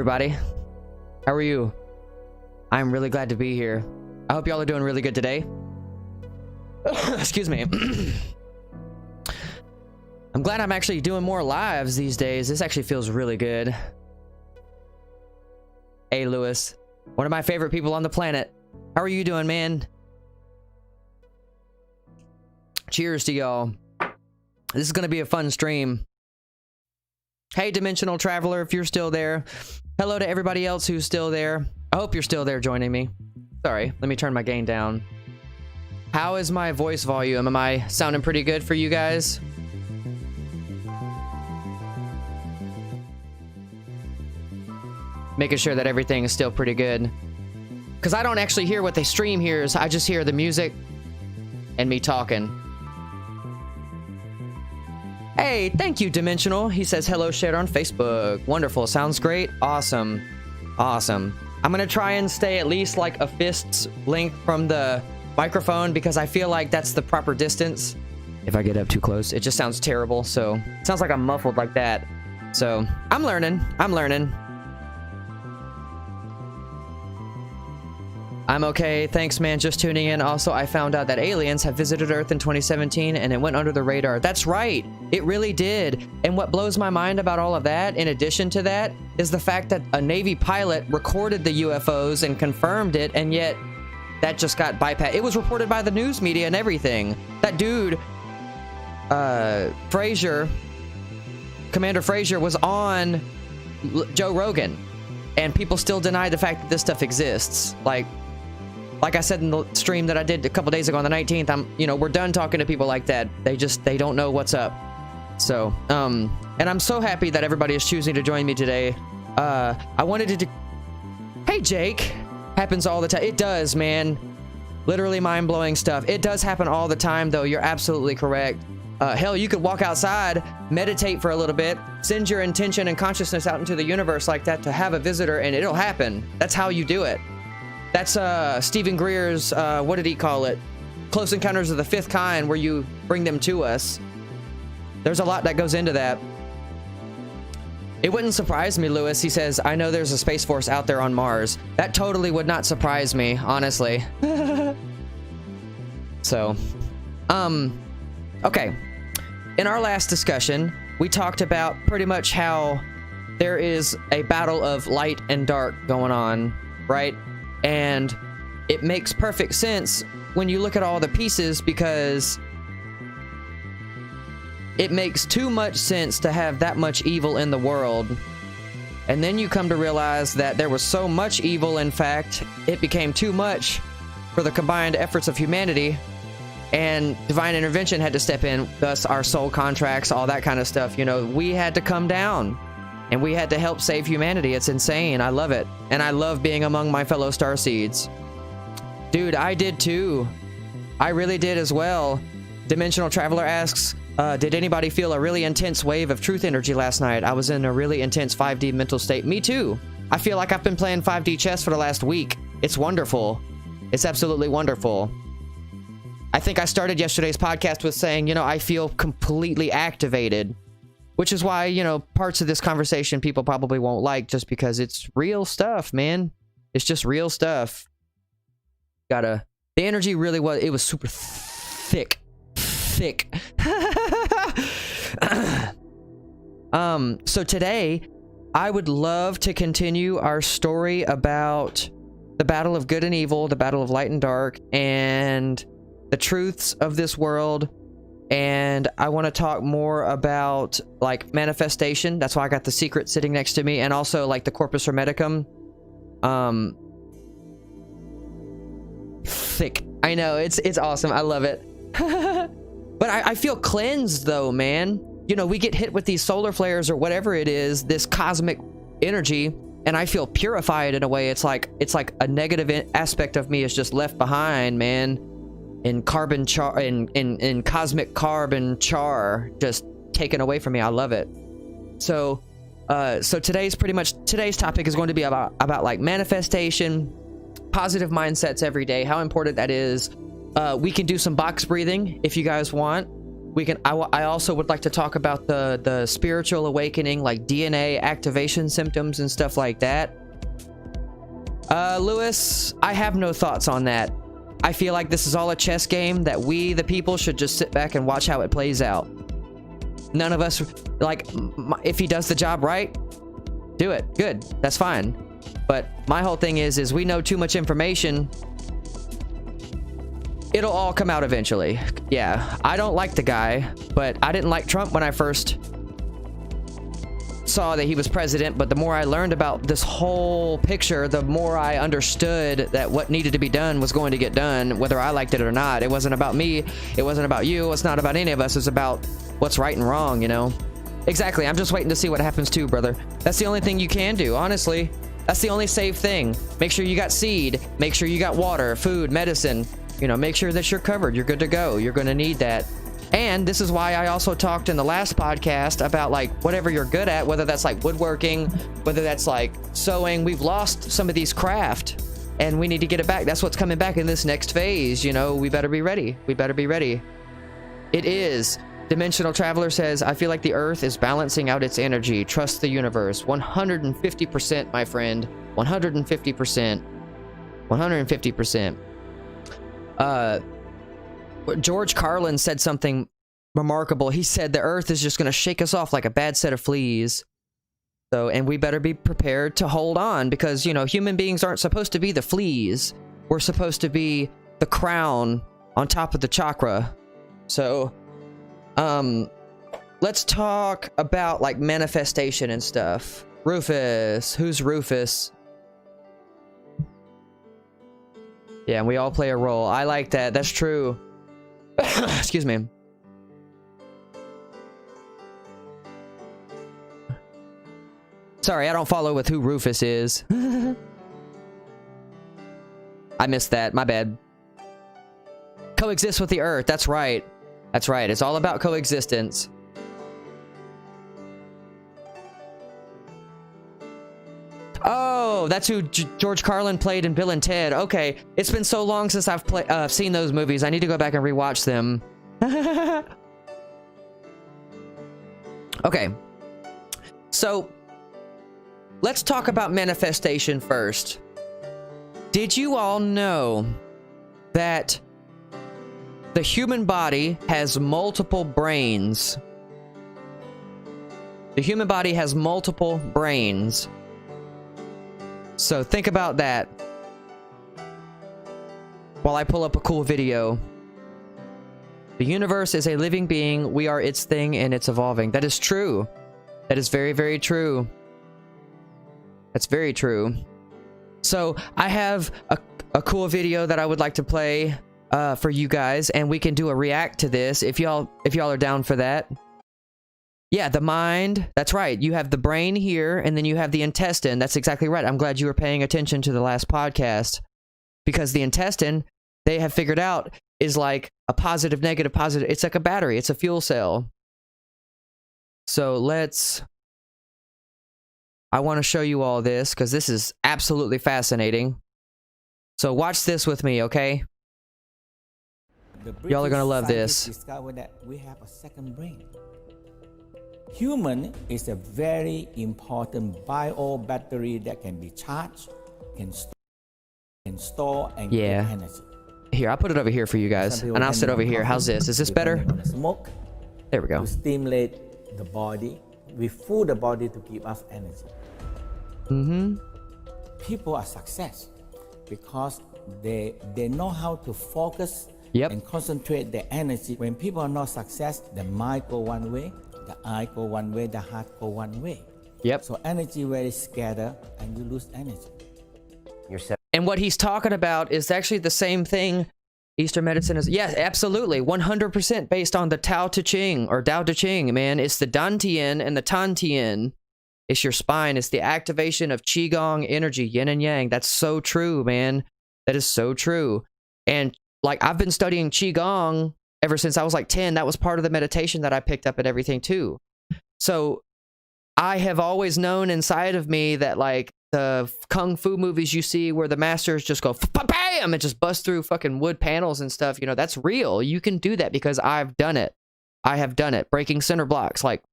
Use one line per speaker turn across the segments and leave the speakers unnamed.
everybody. How are you? I'm really glad to be here. I hope y'all are doing really good today. Excuse me. I'm glad I'm actually doing more lives these days. This actually feels really good. Hey, Lewis. One of my favorite people on the planet. How are you doing, man? Cheers to y'all. This is going to be a fun stream. Hey, Dimensional Traveler, if you're still there. Hello to everybody else who's still there. I hope you're still there joining me. Sorry, let me turn my gain down. How is my voice volume? Am I sounding pretty good for you guys? Making sure that everything is still pretty good. Because I don't actually hear what they stream hears. I just hear the music and me talking. Hey, thank you, Dimensional. He says, hello, shared on Facebook. Wonderful. Sounds great. Awesome. Awesome. I'm going to try and stay at least like a fist's length from the microphone because I feel like that's the proper distance. If I get up too close, it just sounds terrible. So it sounds like I'm muffled like that. So I'm learning. I'm learning. I'm okay. Thanks, man. Just tuning in. Also, I found out that aliens have visited Earth in 2017 and it went under the radar. That's right. It really did. And what blows my mind about all of that, in addition to that, is the fact that a Navy pilot recorded the UFOs and confirmed it, and yet that just got bypassed. It was reported by the news media and everything. That dude, Frazier, Commander Frazier, was on Joe Rogan, and people still deny the fact that this stuff exists. Like I said in the stream that I did a couple days ago on the 19th, we're done talking to people like that. They don't know what's up. So, and I'm so happy that everybody is choosing to join me today. I wanted to Hey, Jake. Happens all the time. It does, man. Literally mind-blowing stuff. It does happen all the time, though. You're absolutely correct. Hell, you could walk outside, meditate for a little bit, send your intention and consciousness out into the universe like that to have a visitor, and it'll happen. That's how you do it. That's Stephen Greer's, what did he call it? Close Encounters of the Fifth Kind, where you bring them to us. There's a lot that goes into that. It wouldn't surprise me, Lewis. He says, I know there's a Space Force out there on Mars. That totally would not surprise me, honestly. So, okay. In our last discussion, we talked about pretty much how there is a battle of light and dark going on, right? And it makes perfect sense when you look at all the pieces, because it makes too much sense to have that much evil in the world. And then you come to realize that there was so much evil, in fact, it became too much for the combined efforts of humanity, and divine intervention had to step in, thus our soul contracts, all that kind of stuff. We had to come down and we had to help save humanity. It's insane. I love it. And I love being among my fellow starseeds. Dude, I did too. I really did as well. Dimensional Traveler asks, did anybody feel a really intense wave of truth energy last night? I was in a really intense 5D mental state. Me too. I feel like I've been playing 5D chess for the last week. It's wonderful. It's absolutely wonderful. I think I started yesterday's podcast with saying, I feel completely activated, which is why, parts of this conversation people probably won't like, just because it's real stuff, man. It's just real stuff. The energy really was, it was super thick. So today I would love to continue our story about the battle of good and evil, the battle of light and dark, and the truths of this world. And I want to talk more about like manifestation. That's why I got the secret sitting next to me, and also like the corpus hermeticum. Thick. I know, it's awesome. I love it. But I feel cleansed though, man. We get hit with these solar flares or whatever it is, this cosmic energy, and I feel purified in a way. It's like a negative aspect of me is just left behind, man. In carbon char, in cosmic carbon char, just taken away from me. I love it. So today's topic is going to be about like manifestation, positive mindsets every day, how important that is. We can do some box breathing if you guys want. I also would like to talk about the spiritual awakening, like DNA activation symptoms and stuff like that. Lewis, I have no thoughts on that. I feel like this is all a chess game that we, the people, should just sit back and watch how it plays out. None of us, like, if he does the job right, do it. Good. That's fine. But my whole thing is we know too much information. It'll all come out eventually. Yeah, I don't like the guy, but I didn't like Trump when I first saw that he was president, but the more I learned about this whole picture, the more I understood that what needed to be done was going to get done, whether I liked it or not. It wasn't about me. It wasn't about you. It's not about any of us. It's about what's right and wrong, you know? Exactly. I'm just waiting to see what happens too, brother. That's the only thing you can do, honestly. That's the only safe thing. Make sure you got seed. Make sure you got water, food, medicine. You know, make sure that you're covered. You're good to go. You're going to need that. And this is why I also talked in the last podcast about, like, whatever you're good at, whether that's like woodworking, whether that's like sewing. We've lost some of these craft and we need to get it back. That's what's coming back in this next phase. You know, we better be ready. We better be ready. It is. Dimensional Traveler says, I feel like the Earth is balancing out its energy. Trust the universe. 150%, my friend. 150%. 150%. George Carlin said something remarkable. He said the Earth is just going to shake us off like a bad set of fleas. So, and we better be prepared to hold on because, you know, human beings aren't supposed to be the fleas. We're supposed to be the crown on top of the chakra. So, let's talk about like manifestation and stuff. Rufus. Who's Rufus? Yeah, and we all play a role. I like that. That's true. Excuse me. Sorry, I don't follow with who Rufus is. I missed that. My bad. Coexist with the Earth. That's right. That's right. It's all about coexistence. Oh, that's who George Carlin played in Bill and Ted. Okay, it's been so long since I've seen those movies. I need to go back and rewatch them. Okay, so let's talk about manifestation first. Did you all know that the human body has multiple brains? The human body has multiple brains. So think about that while I pull up a cool video. The universe is a living being. We are its thing and it's evolving. That is true. That is very, very true. That's very true. So I have a cool video that I would like to play for you guys, and we can do a react to this if y'all are down for that. Yeah, the mind. That's right. You have the brain here, and then you have the intestine. That's exactly right. I'm glad you were paying attention to the last podcast. Because the intestine, they have figured out, is like a positive, negative, positive. It's like a battery. It's a fuel cell. So I want to show you all this, because this is absolutely fascinating. So watch this with me, okay? Y'all are going to love this.
Discovered that we have a second brain. Human is a very important bio battery that can be charged, can store and get energy.
Here, I'll put it over here for you guys, and I'll sit over here. How's this? Is this better?
Smoke.
There we go.
To stimulate the body. We fool the body to give us energy. People are success because they know how to focus and concentrate their energy. When people are not success, the mind go one way, the eye go one way, the heart go one way. So energy very scattered and you lose energy.
And what he's talking about is actually the same thing Eastern medicine is. Yes, absolutely. 100% based on the Tao Te Ching or Tao Te Ching, man. It's the Dantian and the Tantian. It's your spine. It's the activation of Qigong energy, yin and yang. That's so true, man. That is so true. And like, I've been studying Qigong ever since I was like 10. That was part of the meditation that I picked up and everything too. So I have always known inside of me that like the kung fu movies you see where the masters just go bam and just bust through fucking wood panels and stuff, you know, that's real. You can do that because I've done it. I have done it. Breaking center blocks, like,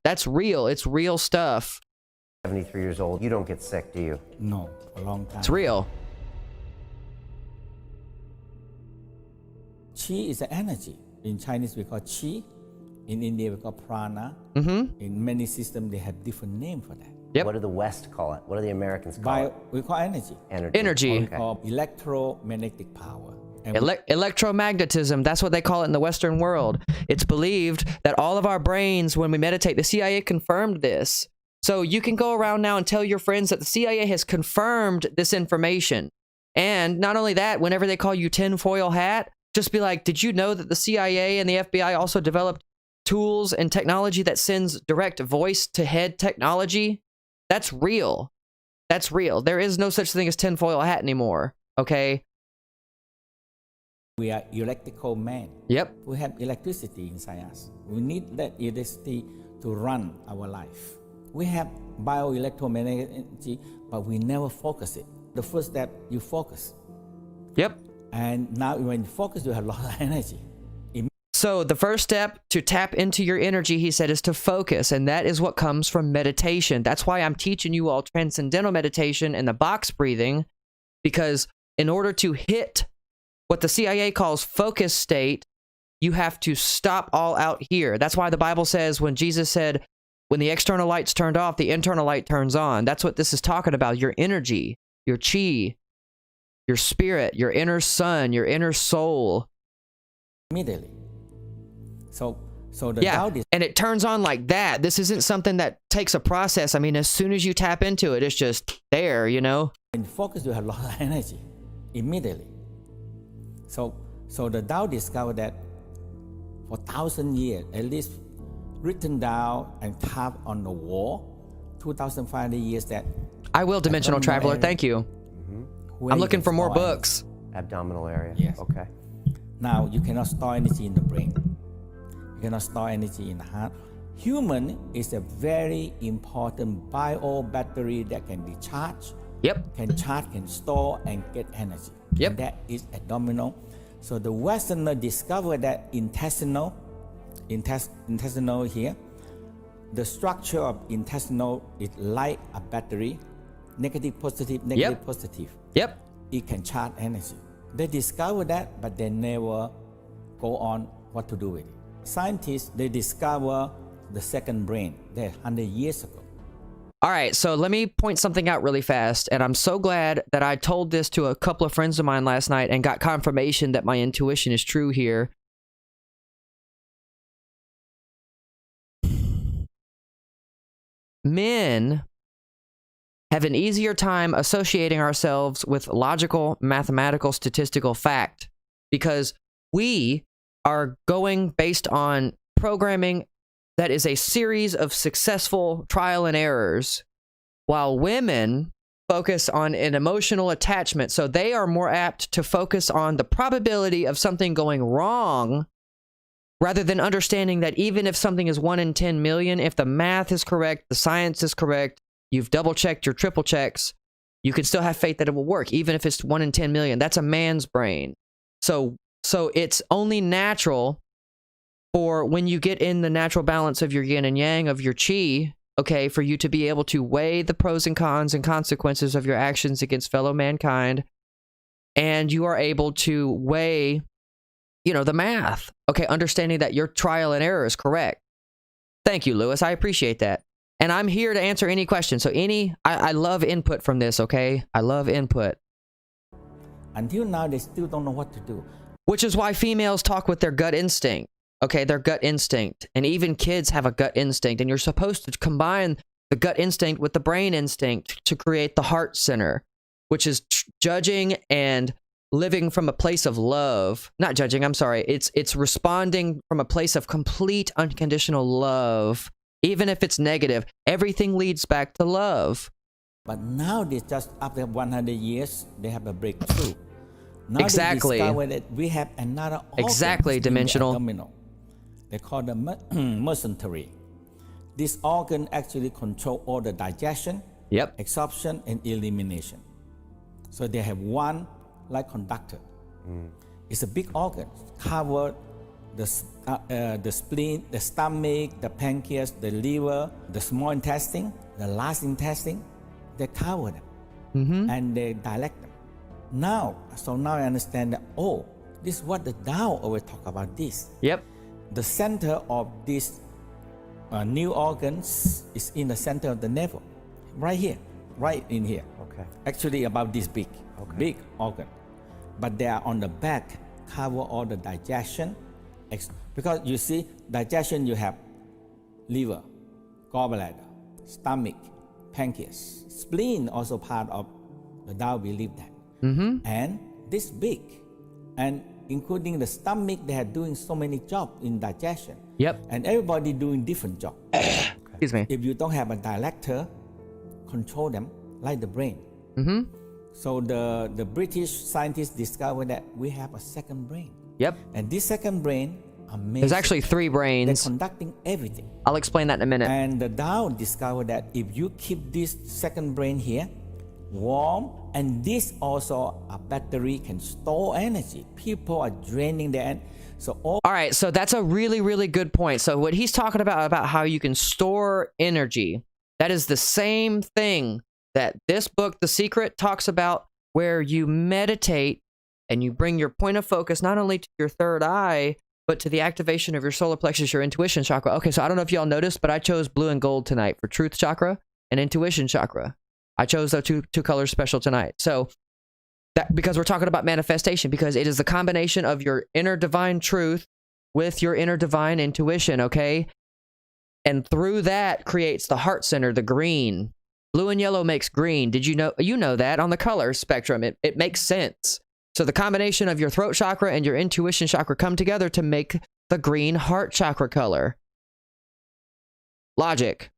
that's real. It's real stuff.
73 years old, you don't get sick, do you?
No, a long time.
It's real.
Qi is the energy. In Chinese, we call Qi. In India, we call prana. In many systems, they have different name for that.
Yep.
What do the West call it? What do the Americans call it?
We call energy.
Energy.
We call electromagnetic power. And
Electromagnetism, that's what they call it in the Western world. It's believed that all of our brains, when we meditate, the CIA confirmed this. So you can go around now and tell your friends that the CIA has confirmed this information. And not only that, whenever they call you tinfoil hat, just be like, did you know that the CIA and the FBI also developed tools and technology that sends direct voice to head technology? That's real. That's real. There is no such thing as tinfoil hat anymore. Okay?
we are electrical man.
Yep.
We have electricity inside us. We need that electricity to run our life. We have bioelectromagnetic energy, but we never focus it. The first step, you focus.
Yep.
And now when you focus, you have a lot of energy.
So the first step to tap into your energy, he said, is to focus. And that is what comes from meditation. That's why I'm teaching you all transcendental meditation and the box breathing, because in order to hit what the CIA calls focus state, you have to stop all out here. That's why the Bible says when Jesus said, when the external light's turned off, the internal light turns on. That's what this is talking about. Your energy, your chi, your spirit, your inner sun, your inner soul.
Immediately. So the doubt is,
and it turns on like that. This isn't something that takes a process. I mean, as soon as you tap into it, it's just there, you know?
when you focus, you have a lot of energy immediately. So the Tao discovered that for 1,000 years, at least written down and carved on the wall, 2,500 years that
I will, Dimensional Traveler. Thank you. I'm looking for more books.
Abdominal area.
Yes.
Okay.
Now, you cannot store energy in the brain. You cannot store energy in the heart. Human is a very important bio battery that can be charged,
Yep.
can charge, can store, and get energy.
Yep.
And that is abdominal. So the Westerner discovered that intestinal here, the structure of intestinal is like a battery, negative, positive, negative, positive.
Yep.
It can charge energy. They discovered that, but they never go on what to do with it. Scientists, they discover the second brain there 100 years ago.
All right, so let me point something out really fast, and I'm so glad that I told this to a couple of friends of mine last night and got confirmation that my intuition is true here. Men have an easier time associating ourselves with logical, mathematical, statistical fact because we are going based on programming that is a series of successful trial and errors, while women focus on an emotional attachment. So they are more apt to focus on the probability of something going wrong rather than understanding that even if something is 1 in 10 million, if the math is correct, the science is correct, you've double-checked your triple checks, you can still have faith that it will work, even if it's 1 in 10 million. That's a man's brain. So it's only natural for when you get in the natural balance of your yin and yang, of your chi, okay, for you to be able to weigh the pros and cons and consequences of your actions against fellow mankind, and you are able to weigh, you know, the math, okay, understanding that your trial and error is correct. Thank you, Lewis. I appreciate that. And I'm here to answer any questions. So I love input from this, okay? I love input.
Until now, they still don't know what to do.
Which is why females talk with their gut instinct. Okay, their gut instinct. And even kids have a gut instinct. And you're supposed to combine the gut instinct with the brain instinct to create the heart center, which is judging and living from a place of love. Not judging, I'm sorry. It's responding from a place of complete unconditional love. Even if it's negative, everything leads back to love.
But now, they just after 100 years, they have a breakthrough. Now
Exactly.
They discover that we have another organ.
Exactly,
in the
Dimensional.
abdominal. They call the mesentery. This organ actually controls all the digestion,
Yep.
absorption, and elimination. So they have one like conductor. It's a big organ, cover the the spleen, the stomach, the pancreas, the liver, the small intestine, the large intestine, they cover them and they dilate them. Now I understand that, oh, this is what the Tao always talk about this.
Yep.
The center of this new organs is in the center of the navel, right here, right in here.
Okay.
Actually about this big, big organ. But they are on the back, cover all the digestion. Because you see, digestion you have liver, gallbladder, stomach, pancreas, spleen also part of the Tao believe that. And this big, and including the stomach, they are doing so many jobs in digestion.
Yep.
And everybody doing different job.
Excuse me.
If you don't have a director, control them like the brain. So the British scientists discovered that we have a second brain.
Yep.
And this second brain, amazing.
There's actually 3 brains.
They're conducting everything.
I'll explain that in a minute.
And the Tao discovered that if you keep this second brain here warm, and this also a battery can store energy. People are draining their energy. So
all right, so that's a really, really good point. So what he's talking about how you can store energy, that is the same thing that this book, The Secret, talks about, where you meditate and you bring your point of focus not only to your third eye, but to the activation of your solar plexus, your intuition chakra. Okay, so I don't know if y'all noticed, but I chose blue and gold tonight for truth chakra and intuition chakra. I chose those two colors special tonight. So that, because we're talking about manifestation, because it is the combination of your inner divine truth with your inner divine intuition, okay? And through that creates the heart center, the green. Blue and yellow makes green. Did you know? You know that on the color spectrum. It makes sense. So the combination of your throat chakra and your intuition chakra come together to make the green heart chakra color. Logic.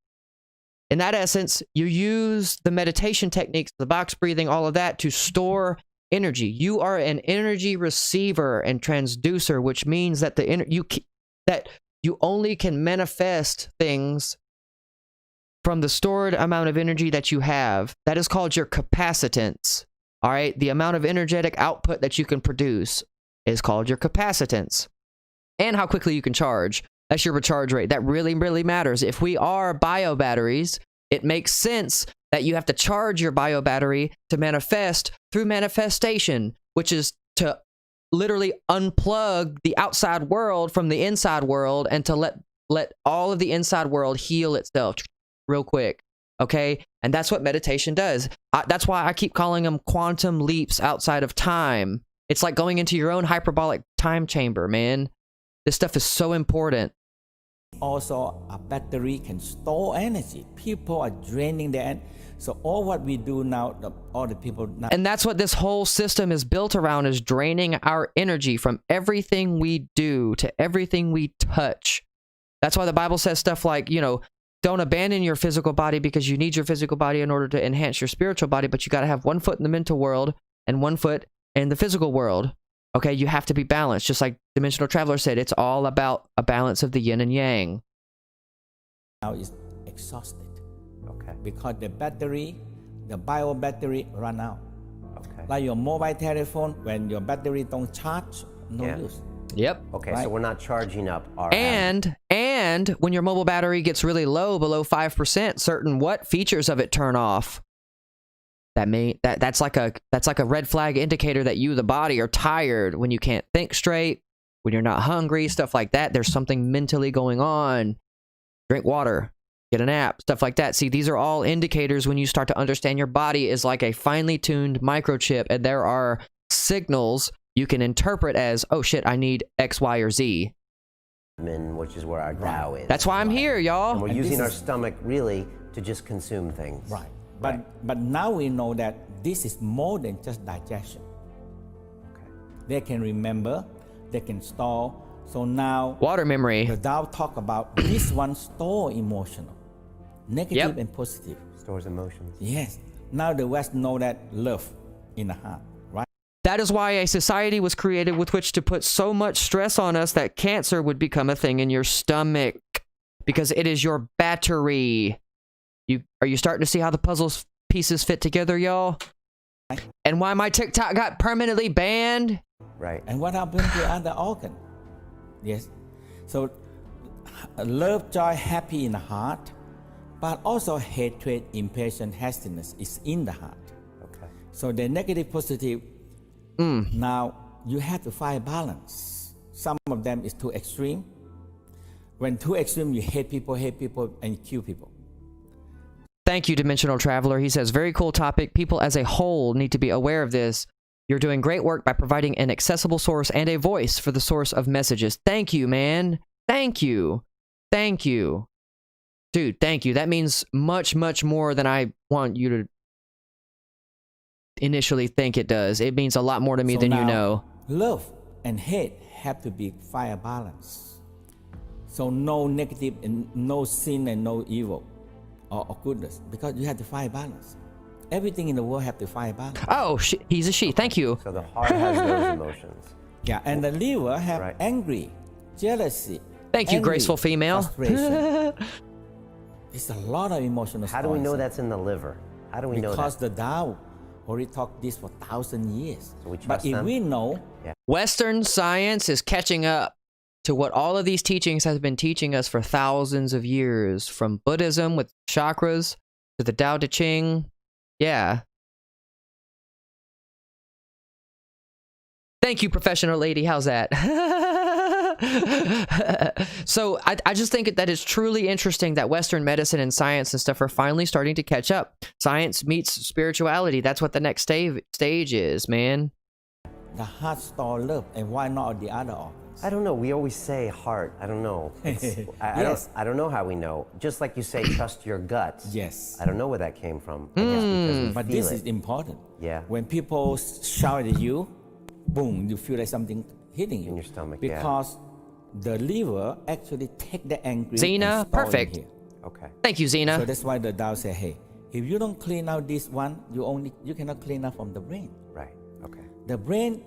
In that essence, you use the meditation techniques, the box breathing, all of that to store energy. You are an energy receiver and transducer, which means that you only can manifest things from the stored amount of energy that you have. That is called your capacitance. All right, the amount of energetic output that you can produce is called your capacitance. And how quickly you can charge. That's your recharge rate. That really, really matters. If we are bio batteries, it makes sense that you have to charge your bio battery to manifest through manifestation, which is to literally unplug the outside world from the inside world and to let all of the inside world heal itself real quick. Okay? And that's what meditation does. That's why I keep calling them quantum leaps outside of time. It's like going into your own hyperbolic time chamber, man. This stuff is so important.
Also, a battery can store energy. People are draining their energy. So all what we do now, all the people now.
And that's what this whole system is built around, is draining our energy from everything we do to everything we touch. That's why the Bible says stuff like, don't abandon your physical body because you need your physical body in order to enhance your spiritual body, but you got to have one foot in the mental world and one foot in the physical world. Okay, you have to be balanced. Just like Dimensional Traveler said, it's all about a balance of the yin and yang.
Now it's exhausted.
Okay.
Because the battery, the bio battery run out.
Okay.
Like your mobile telephone, when your battery don't charge, no use.
Yep.
Okay,
Right.
so we're not charging up our
And when your mobile battery gets really low, below 5%, certain features of it turn off. That's like a red flag indicator that you, the body, are tired, when you can't think straight, when you're not hungry, stuff like that. There's something mentally going on. Drink water, get a nap, stuff like that. See, these are all indicators when you start to understand your body is like a finely tuned microchip, and there are signals you can interpret as, oh shit, I need X, Y, or Z.
which is where our Tao is.
That's why I'm here, y'all.
And we're
And
using
this
our
is-
stomach really to just consume things.
Right. But now we know that this is more than just digestion.
Okay.
They can remember, they can store. So now
Water memory.
the Tao talk about this one store emotional, negative and positive.
Stores emotions.
Yes. Now the West know that love in the heart, right?
That is why a society was created with which to put so much stress on us that cancer would become a thing in your stomach, because it is your battery. Are you starting to see how the puzzle pieces fit together, y'all? And why my TikTok got permanently banned?
Right.
And what happened to other organ? Yes. So love, joy, happy in the heart, but also hatred, impatience, hastiness is in the heart.
Okay.
So the negative, positive. Now you have to find balance. Some of them is too extreme. When too extreme, you hate people, and kill people.
Thank you, Dimensional Traveler. He says, very cool topic. People as a whole need to be aware of this. You're doing great work by providing an accessible source and a voice for the source of messages. Thank you, man. Thank you. Thank you. Dude, thank you. That means much, much more than I want you to initially think it does. It means a lot more to me than you know.
Love and hate have to be fire balance. So no negative and no sin and no evil or goodness, because you have to find balance. Everything in the world have to find balance.
Oh, he's a she. Thank you.
So the heart has those emotions.
Yeah, and the liver have angry, jealousy.
Thank you, graceful female.
Frustration. It's a lot of emotional.
How do we know that's in the liver? How do we know that?
Because the Tao already taught this for 1,000 years.
So we trust
but if
them?
we know,
Western science is catching up to what all of these teachings have been teaching us for thousands of years, from Buddhism with chakras to the Tao Te Ching. Yeah. Thank you, professional lady. How's that? So I just think that it's truly interesting that Western medicine and science and stuff are finally starting to catch up. Science meets spirituality. That's what the next stage is, man.
the heart store love, and why not the other organs?
I don't know. We always say heart. I don't know. I don't know how we know. Just like you say, trust your gut.
Yes.
I don't know where that came from. I guess because we
But
feel
this
it.
is important.
Yeah.
When people shout at you, boom, you feel like something hitting you
In your stomach,
because the liver actually take the angry.
Xena,
and store it
perfect.
here.
Okay.
Thank you, Xena.
So that's why the Tao say, hey, if you don't clean out this one, you cannot clean out from the brain.
Right. Okay.
The brain,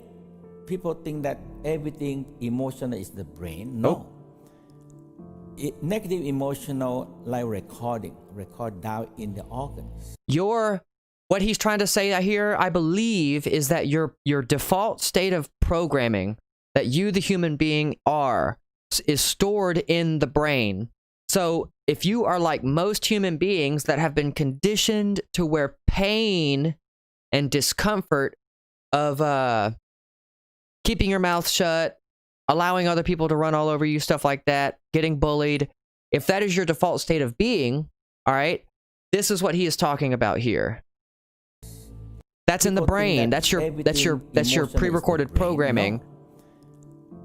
people think that everything emotional is the brain. No. Negative emotional like record down in the organs.
What he's trying to say here, I believe, is that your default state of programming that you, the human being, is stored in the brain. So if you are like most human beings that have been conditioned to where pain and discomfort of keeping your mouth shut, allowing other people to run all over you, stuff like that, getting bullied, if that is your default state of being, all right, this is what he is talking about here. That's in the brain. That's your pre-recorded programming.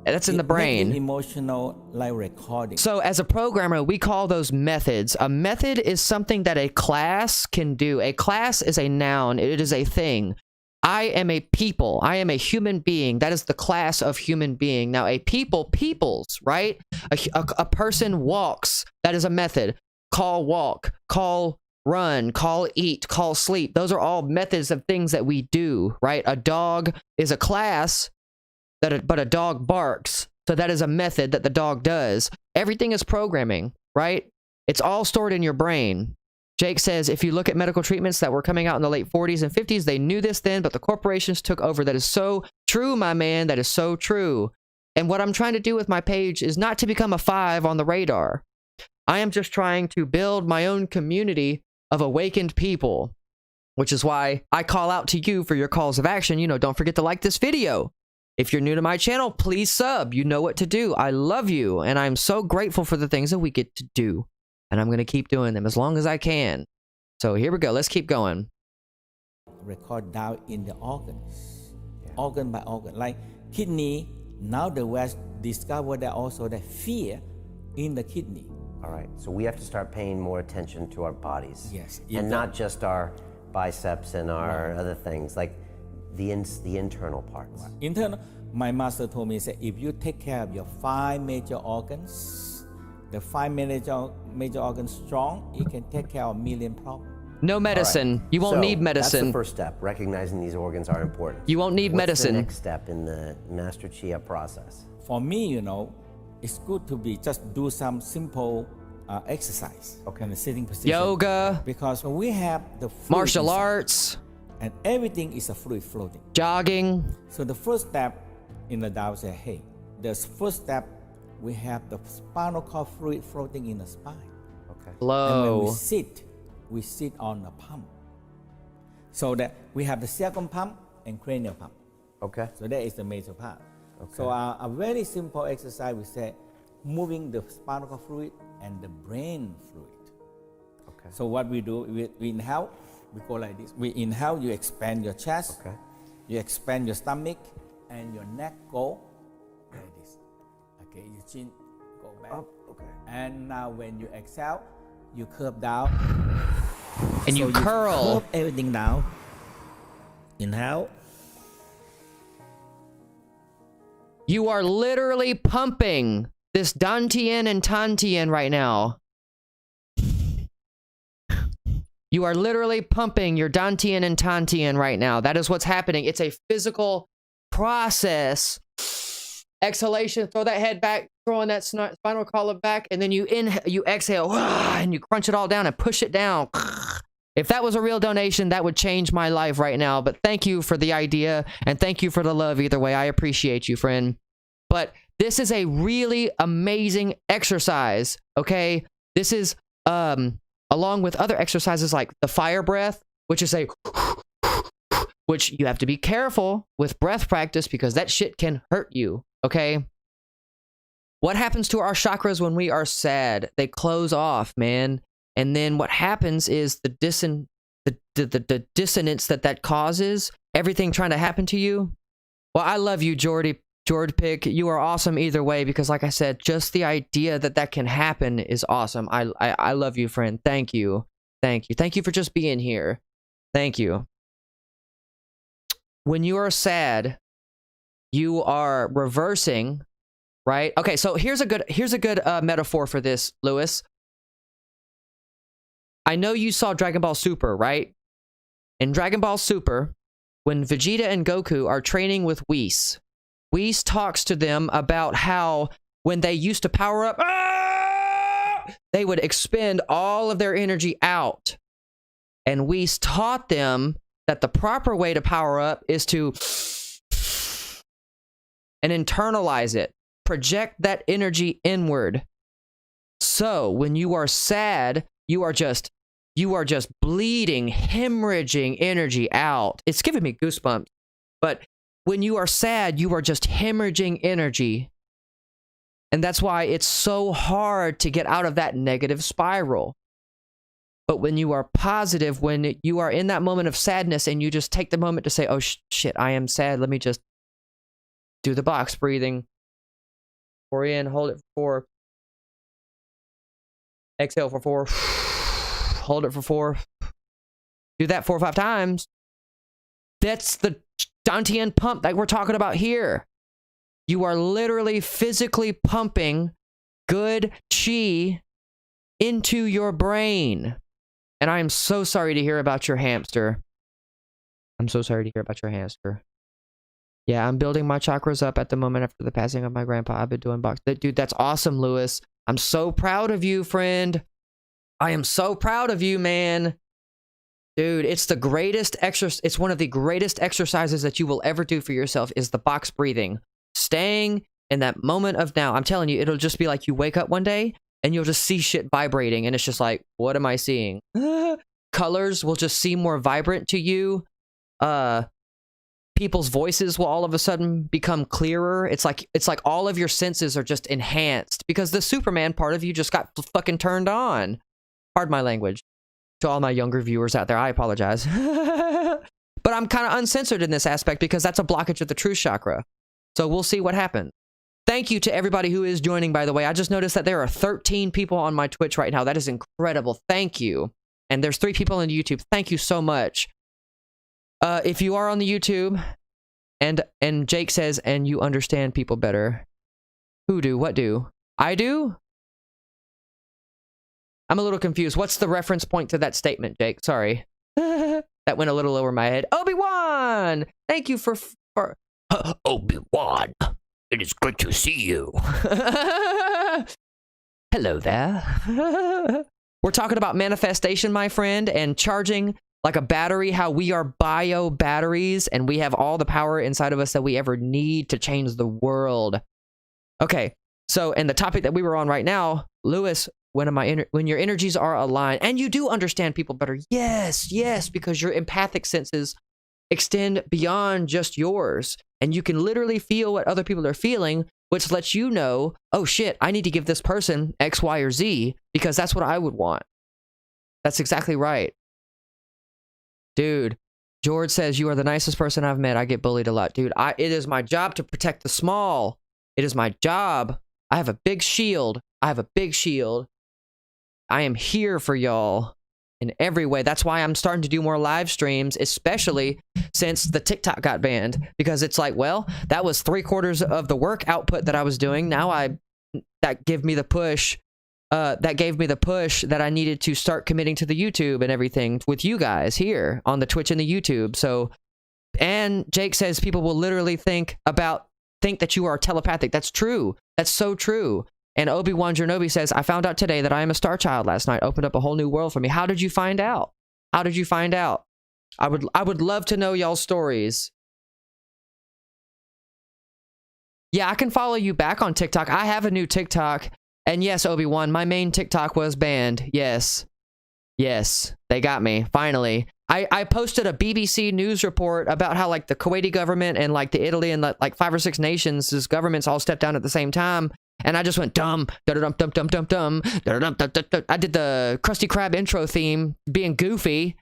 That's in the brain.
Emotional like recording.
So as a programmer, we call those methods. A method is something that a class can do. A class is a noun. It is a thing. I am a people. I am a human being. That is the class of human being. Now, a peoples, right? A person walks. That is a method. Call walk. Call run. Call eat. Call sleep. Those are all methods of things that we do, right? A dog is a class, but a dog barks. So that is a method that the dog does. Everything is programming, right? It's all stored in your brain. Jake says, if you look at medical treatments that were coming out in the late 40s and 50s, they knew this then, but the corporations took over. That is so true, my man. That is so true. And what I'm trying to do with my page is not to become a 5 on the radar. I am just trying to build my own community of awakened people, which is why I call out to you for your calls of action. You know, don't forget to like this video. If you're new to my channel, please sub. You know what to do. I love you, and I'm so grateful for the things that we get to do. And I'm going to keep doing them as long as I can. So here we go. Let's keep going.
Record down in the organs, organ by organ. Like kidney, now the West discovered that also that fear in the kidney.
All right. So we have to start paying more attention to our bodies.
Yes.
And not just our biceps and our other things, like the internal parts.
Internal, my master told me, said, if you take care of your 5 major organs, the 5 major organs strong, it can take care of 1 million problems.
No medicine. You won't need medicine.
That's the first step, recognizing these organs are important.
You won't need medicine.
What's the next step in the Master Chia process?
For me, you know, it's good to be just do some simple exercise in the sitting position.
Yoga.
Because when we have the fluid
martial
inside,
arts.
and everything is a fluid floating.
Jogging.
So the first step in the Tao say, hey, the first step we have the spinal cord fluid floating in the spine.
Okay.
And when
Flow.
we sit on the pump. So that we have the second pump and cranial pump.
Okay.
So that is the major part.
Okay.
So a very simple exercise, we say moving the spinal cord fluid and the brain fluid.
Okay.
So what we do, we inhale, we go like this. We inhale, you expand your chest,
Okay.
you expand your stomach, and your neck go like this. Okay, your chin go back.
Up. Okay.
And now when you exhale, you curve down.
And you curl.
Curve everything down. Inhale.
You are literally pumping this Dantian and Tantian right now. You are literally pumping your Dantian and Tantian right now. That is what's happening. It's a physical process. Exhalation, throw that head back, throwing that spinal column back, and then you exhale, and you crunch it all down and push it down. If that was a real donation, that would change my life right now. But thank you for the idea, and thank you for the love either way. I appreciate you, friend. But this is a really amazing exercise, okay? This is, along with other exercises like the fire breath, which is which you have to be careful with breath practice because that shit can hurt you, okay? What happens to our chakras when we are sad? They close off, man. And then what happens is the dissonance that causes, everything trying to happen to you. Well, I love you, George Pick. You are awesome either way because, like I said, just the idea that can happen is awesome. I love you, friend. Thank you. Thank you. Thank you for just being here. Thank you. When you are sad, you are reversing, right? Okay, so here's a good metaphor for this, Lewis. I know you saw Dragon Ball Super, right? In Dragon Ball Super, when Vegeta and Goku are training with Whis talks to them about how when they used to power up, they would expend all of their energy out. And Whis taught them that the proper way to power up is to and internalize it. Project that energy inward. So when you are sad, you are just bleeding, hemorrhaging energy out. It's giving me goosebumps. But when you are sad, you are just hemorrhaging energy. And that's why it's so hard to get out of that negative spiral. But when you are positive, when you are in that moment of sadness and you just take the moment to say, oh shit, I am sad. Let me just do the box breathing. Pour in, hold it for 4. Exhale for 4. Hold it for 4. Do that 4 or 5 times. That's the Dantian pump that we're talking about here. You are literally physically pumping good chi into your brain. And I am so sorry to hear about your hamster. I'm so sorry to hear about your hamster. Yeah, I'm building my chakras up at the moment after the passing of my grandpa. I've been doing box. Dude, that's awesome, Lewis. I'm so proud of you, friend. I am so proud of you, man. Dude, it's the greatest exercise. It's one of the greatest exercises that you will ever do for yourself is the box breathing. Staying in that moment of now. I'm telling you, it'll just be like you wake up one day and you'll just see shit vibrating. And it's just like, what am I seeing? Colors will just seem more vibrant to you. People's voices will all of a sudden become clearer. It's like all of your senses are just enhanced because the Superman part of you just got fucking turned on. Pardon my language. To all my younger viewers out there, I apologize. But I'm kind of uncensored in this aspect because that's a blockage of the truth chakra. So we'll see what happens. Thank you to everybody who is joining, by the way. I just noticed that there are 13 people on my Twitch right now. That is incredible. Thank you. And there's 3 people on YouTube. Thank you so much. If you are on the YouTube, and Jake says, and you understand people better. Who do? What do? I do? I'm a little confused. What's the reference point to that statement, Jake? Sorry. That went a little over my head. Obi-Wan! Thank you for Obi-Wan. It is great to see you. Hello there. We're talking about manifestation, my friend, and charging like a battery, how we are bio batteries, and we have all the power inside of us that we ever need to change the world. Okay, So, and the topic that we were on right now, Lewis, when your energies are aligned, and you do understand people better. Yes, yes, because your empathic senses extend beyond just yours, and you can literally feel what other people are feeling, which lets you know, oh shit, I need to give this person X, Y, or Z because that's what I would want. That's exactly right. Dude, George says, you are the nicest person I've met. I get bullied a lot. Dude, it is my job to protect the small. It is my job. I have a big shield. I am here for y'all in every way. That's why I'm starting to do more live streams, especially since the TikTok got banned. Because it's like, well, that was 3/4 of the work output that I was doing. Now that gave me the push. That gave me the push that I needed to start committing to the YouTube and everything with you guys here on the Twitch and the YouTube. So, and Jake says people will literally think that you are telepathic. That's true. That's so true. And Obi-Wan Jernobi says, I found out today that I am a star child last night. Opened up a whole new world for me. How did you find out? How did you find out? I would love to know y'all's stories. Yeah, I can follow you back on TikTok. I have a new TikTok. And yes, Obi-Wan, my main TikTok was banned. Yes. Yes, they got me, finally. I posted a BBC news report about how, like, the Kuwaiti government and, like, the Italy and, like, 5 or 6 nations' governments all stepped down at the same time. And I just went, dum, da-da-dum, dum, dum, dum, dum, da-da-dum, dum, dum, dum. I did the Krusty Krab intro theme, being goofy.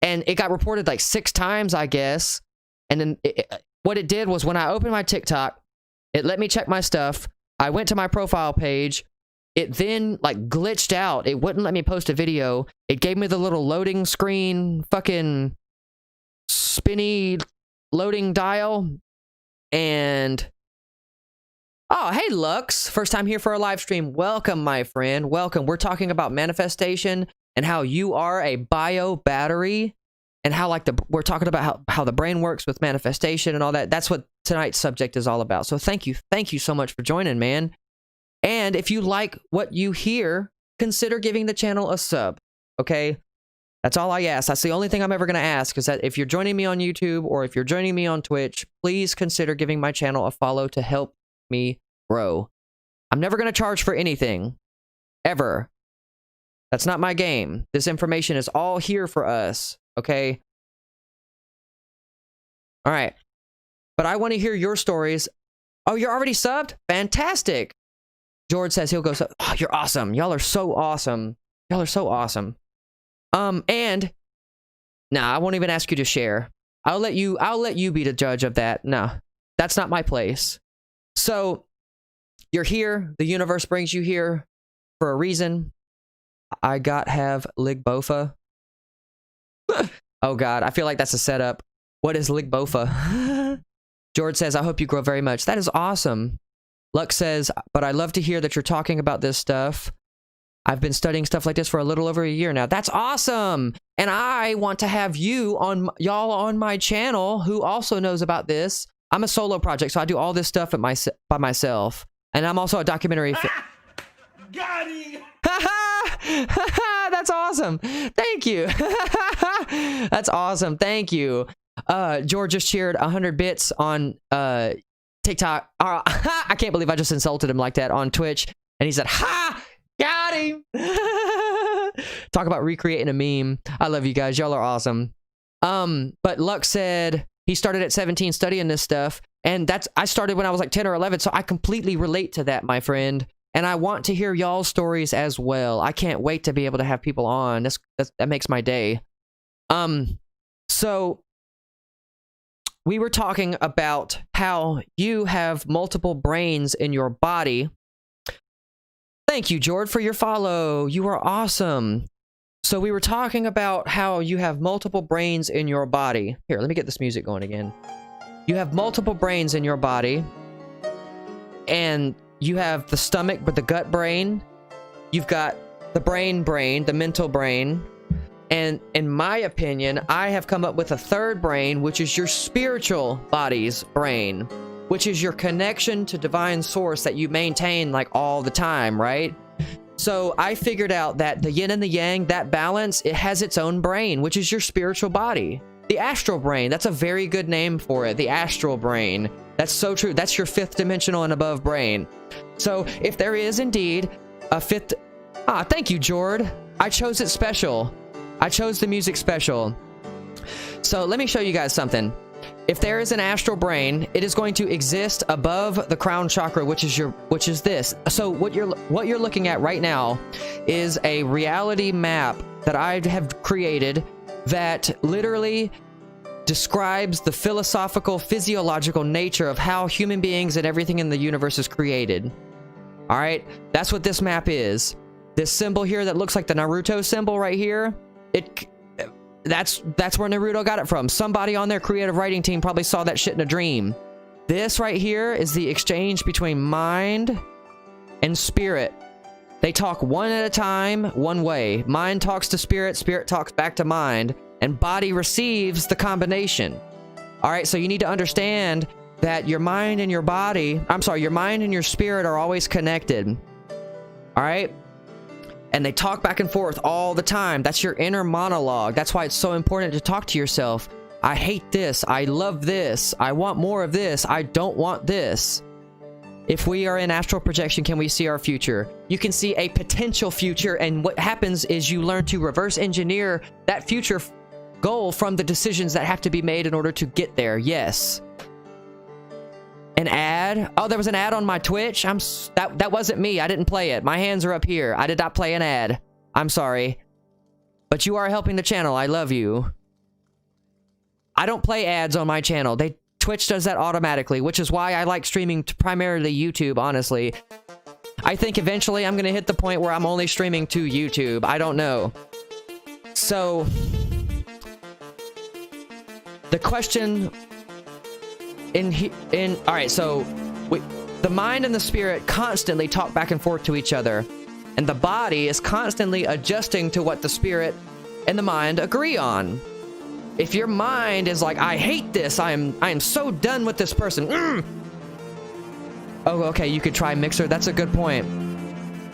And it got reported, like, 6 times, I guess. And then what it did was when I opened my TikTok, it let me check my stuff. I went to my profile page. It then, like, glitched out. It wouldn't let me post a video. It gave me the little loading screen, fucking spinny loading dial. And, oh, hey, Lux. First time here for a live stream. Welcome, my friend. Welcome. We're talking about manifestation and how you are a bio battery and how, like, we're talking about how the brain works with manifestation and all that. That's what tonight's subject is all about. So thank you. Thank you so much for joining, man. And if you like what you hear, consider giving the channel a sub, okay? That's all I ask. That's the only thing I'm ever going to ask, is that if you're joining me on YouTube or if you're joining me on Twitch, please consider giving my channel a follow to help me grow. I'm never going to charge for anything, ever. That's not my game. This information is all here for us, okay? All right. But I want to hear your stories. Oh, you're already subbed? Fantastic. George says he'll go sub. Oh, you're awesome. Y'all are so awesome. Y'all are so awesome. And nah, I won't even ask you to share. I'll let you be the judge of that. No, that's not my place. So you're here. The universe brings you here for a reason. I got have Ligbofa. Oh God, I feel like that's a setup. What is Ligbofa? George says, I hope you grow very much. That is awesome. Lux says, but I love to hear that you're talking about this stuff. I've been studying stuff like this for a little over a year now. That's awesome. And I want to have y'all on my channel who also knows about this. I'm a solo project, so I do all this stuff by myself. And I'm also a documentary.
Got him!
That's awesome. Thank you. That's awesome. Thank you. George just cheered 100 bits on TikTok. I can't believe I just insulted him like that on Twitch. And he said, ha! Got him! Talk about recreating a meme. I love you guys. Y'all are awesome. But Lux said he started at 17 studying this stuff. And I started when I was like 10 or 11. So I completely relate to that, my friend. And I want to hear y'all's stories as well. I can't wait to be able to have people on. That makes my day. So we were talking about how you have multiple brains in your body. Thank you, George, for your follow. You are awesome. So we were talking about how you have multiple brains in your body. Here, let me get this music going again. You have multiple brains in your body. And you have the stomach, but the gut brain. You've got the brain, the mental brain. And in my opinion, I have come up with a third brain, which is your spiritual body's brain, which is your connection to divine source that you maintain like all the time, right? So I figured out that the yin and the yang, that balance, it has its own brain, which is your spiritual body. The astral brain, that's a very good name for it. The astral brain. That's so true. That's your fifth dimensional and above brain. So if there is indeed a fifth... thank you, Jord. I chose it special. I chose the music special. So let me show you guys something. If there is an astral brain, it is going to exist above the crown chakra, which is this. So what you're looking at right now is a reality map that I have created that literally describes the philosophical, physiological nature of how human beings and everything in the universe is created. All right, that's what this map is. This symbol here that looks like the Naruto symbol right here, that's where Naruto got it from. Somebody on their creative writing team probably saw that shit in a dream. This right here is the exchange between mind and spirit. They talk one at a time, one way. Mind talks to spirit, spirit talks back to mind, and body receives the combination. All right, so you need to understand that your mind and your body, your mind and your spirit are always connected. All right? And they talk back and forth all the time. That's your inner monologue. That's why it's so important to talk to yourself. I hate this. I love this. I want more of this. I don't want this. If we are in astral projection, can we see our future? You can see a potential future, and what happens is you learn to reverse engineer that future goal from the decisions that have to be made in order to get there. Yes. An ad? Oh, there was an ad on my Twitch? That wasn't me. I didn't play it. My hands are up here. I did not play an ad. I'm sorry. But you are helping the channel. I love you. I don't play ads on my channel. Twitch does that automatically, which is why I like streaming to primarily YouTube, honestly. I think eventually I'm going to hit the point where I'm only streaming to YouTube. I don't know. So, the question all right, so the mind and the spirit constantly talk back and forth to each other, and the body is constantly adjusting to what the spirit and the mind agree on. If your mind is like, I hate this, I am so done with this person. Oh, okay, you could try Mixer. That's a good point.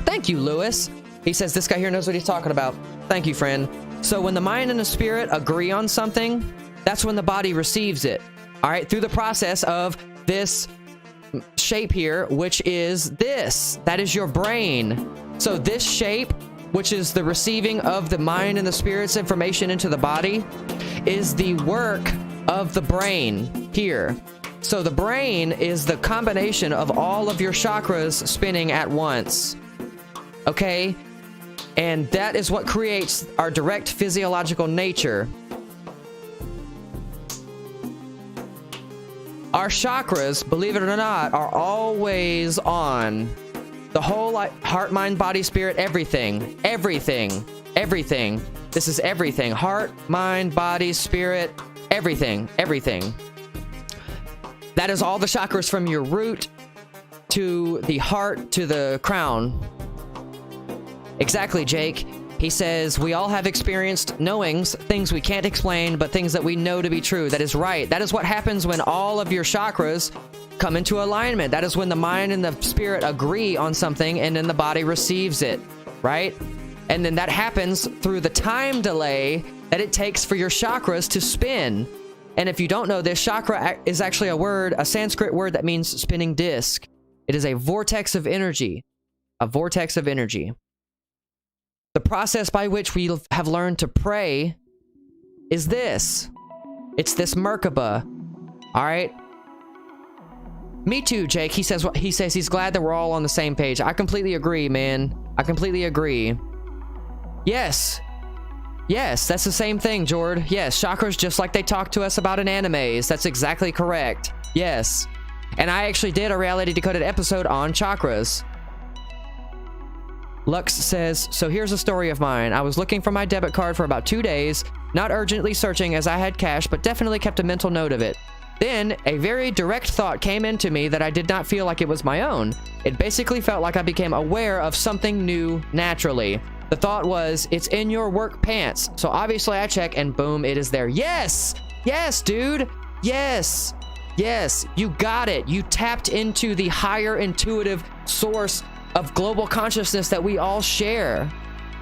Thank you, Lewis. He says this guy here knows what he's talking about. Thank you, friend. So when the mind and the spirit agree on something, that's when the body receives it. All right, through the process of this shape here, which is this. That is your brain. So this shape, which is the receiving of the mind and the spirit's information into the body, is the work of the brain here. So the brain is the combination of all of your chakras spinning at once. Okay? And that is what creates our direct physiological nature. Our chakras, believe it or not, are always on. The whole heart, mind, body, spirit, everything. Everything. Everything. This is everything. Heart, mind, body, spirit, everything. Everything. That is all the chakras from your root to the heart to the crown. Exactly, Jake. He says, we all have experienced knowings, things we can't explain, but things that we know to be true. That is right. That is what happens when all of your chakras come into alignment. That is when the mind and the spirit agree on something, and then the body receives it, right? And then that happens through the time delay that it takes for your chakras to spin. And if you don't know this, chakra is actually a Sanskrit word that means spinning disc. It is a vortex of energy. A vortex of energy. The process by which we have learned to pray is this. It's this Merkaba. All right? Me too, Jake. He says he's glad that we're all on the same page. I completely agree, man. I completely agree. Yes. Yes, that's the same thing, Jord. Yes, chakras just like they talk to us about in animes. That's exactly correct. Yes. And I actually did a Reality Decoded episode on chakras. Lux says, so here's a story of mine. I was looking for my debit card for about 2 days, not urgently searching as I had cash, but definitely kept a mental note of it. Then, a very direct thought came into me that I did not feel like it was my own. It basically felt like I became aware of something new naturally. The thought was, it's in your work pants. So obviously I check and boom, it is there. Yes! Yes, dude! Yes! Yes, you got it. You tapped into the higher intuitive source of global consciousness that we all share.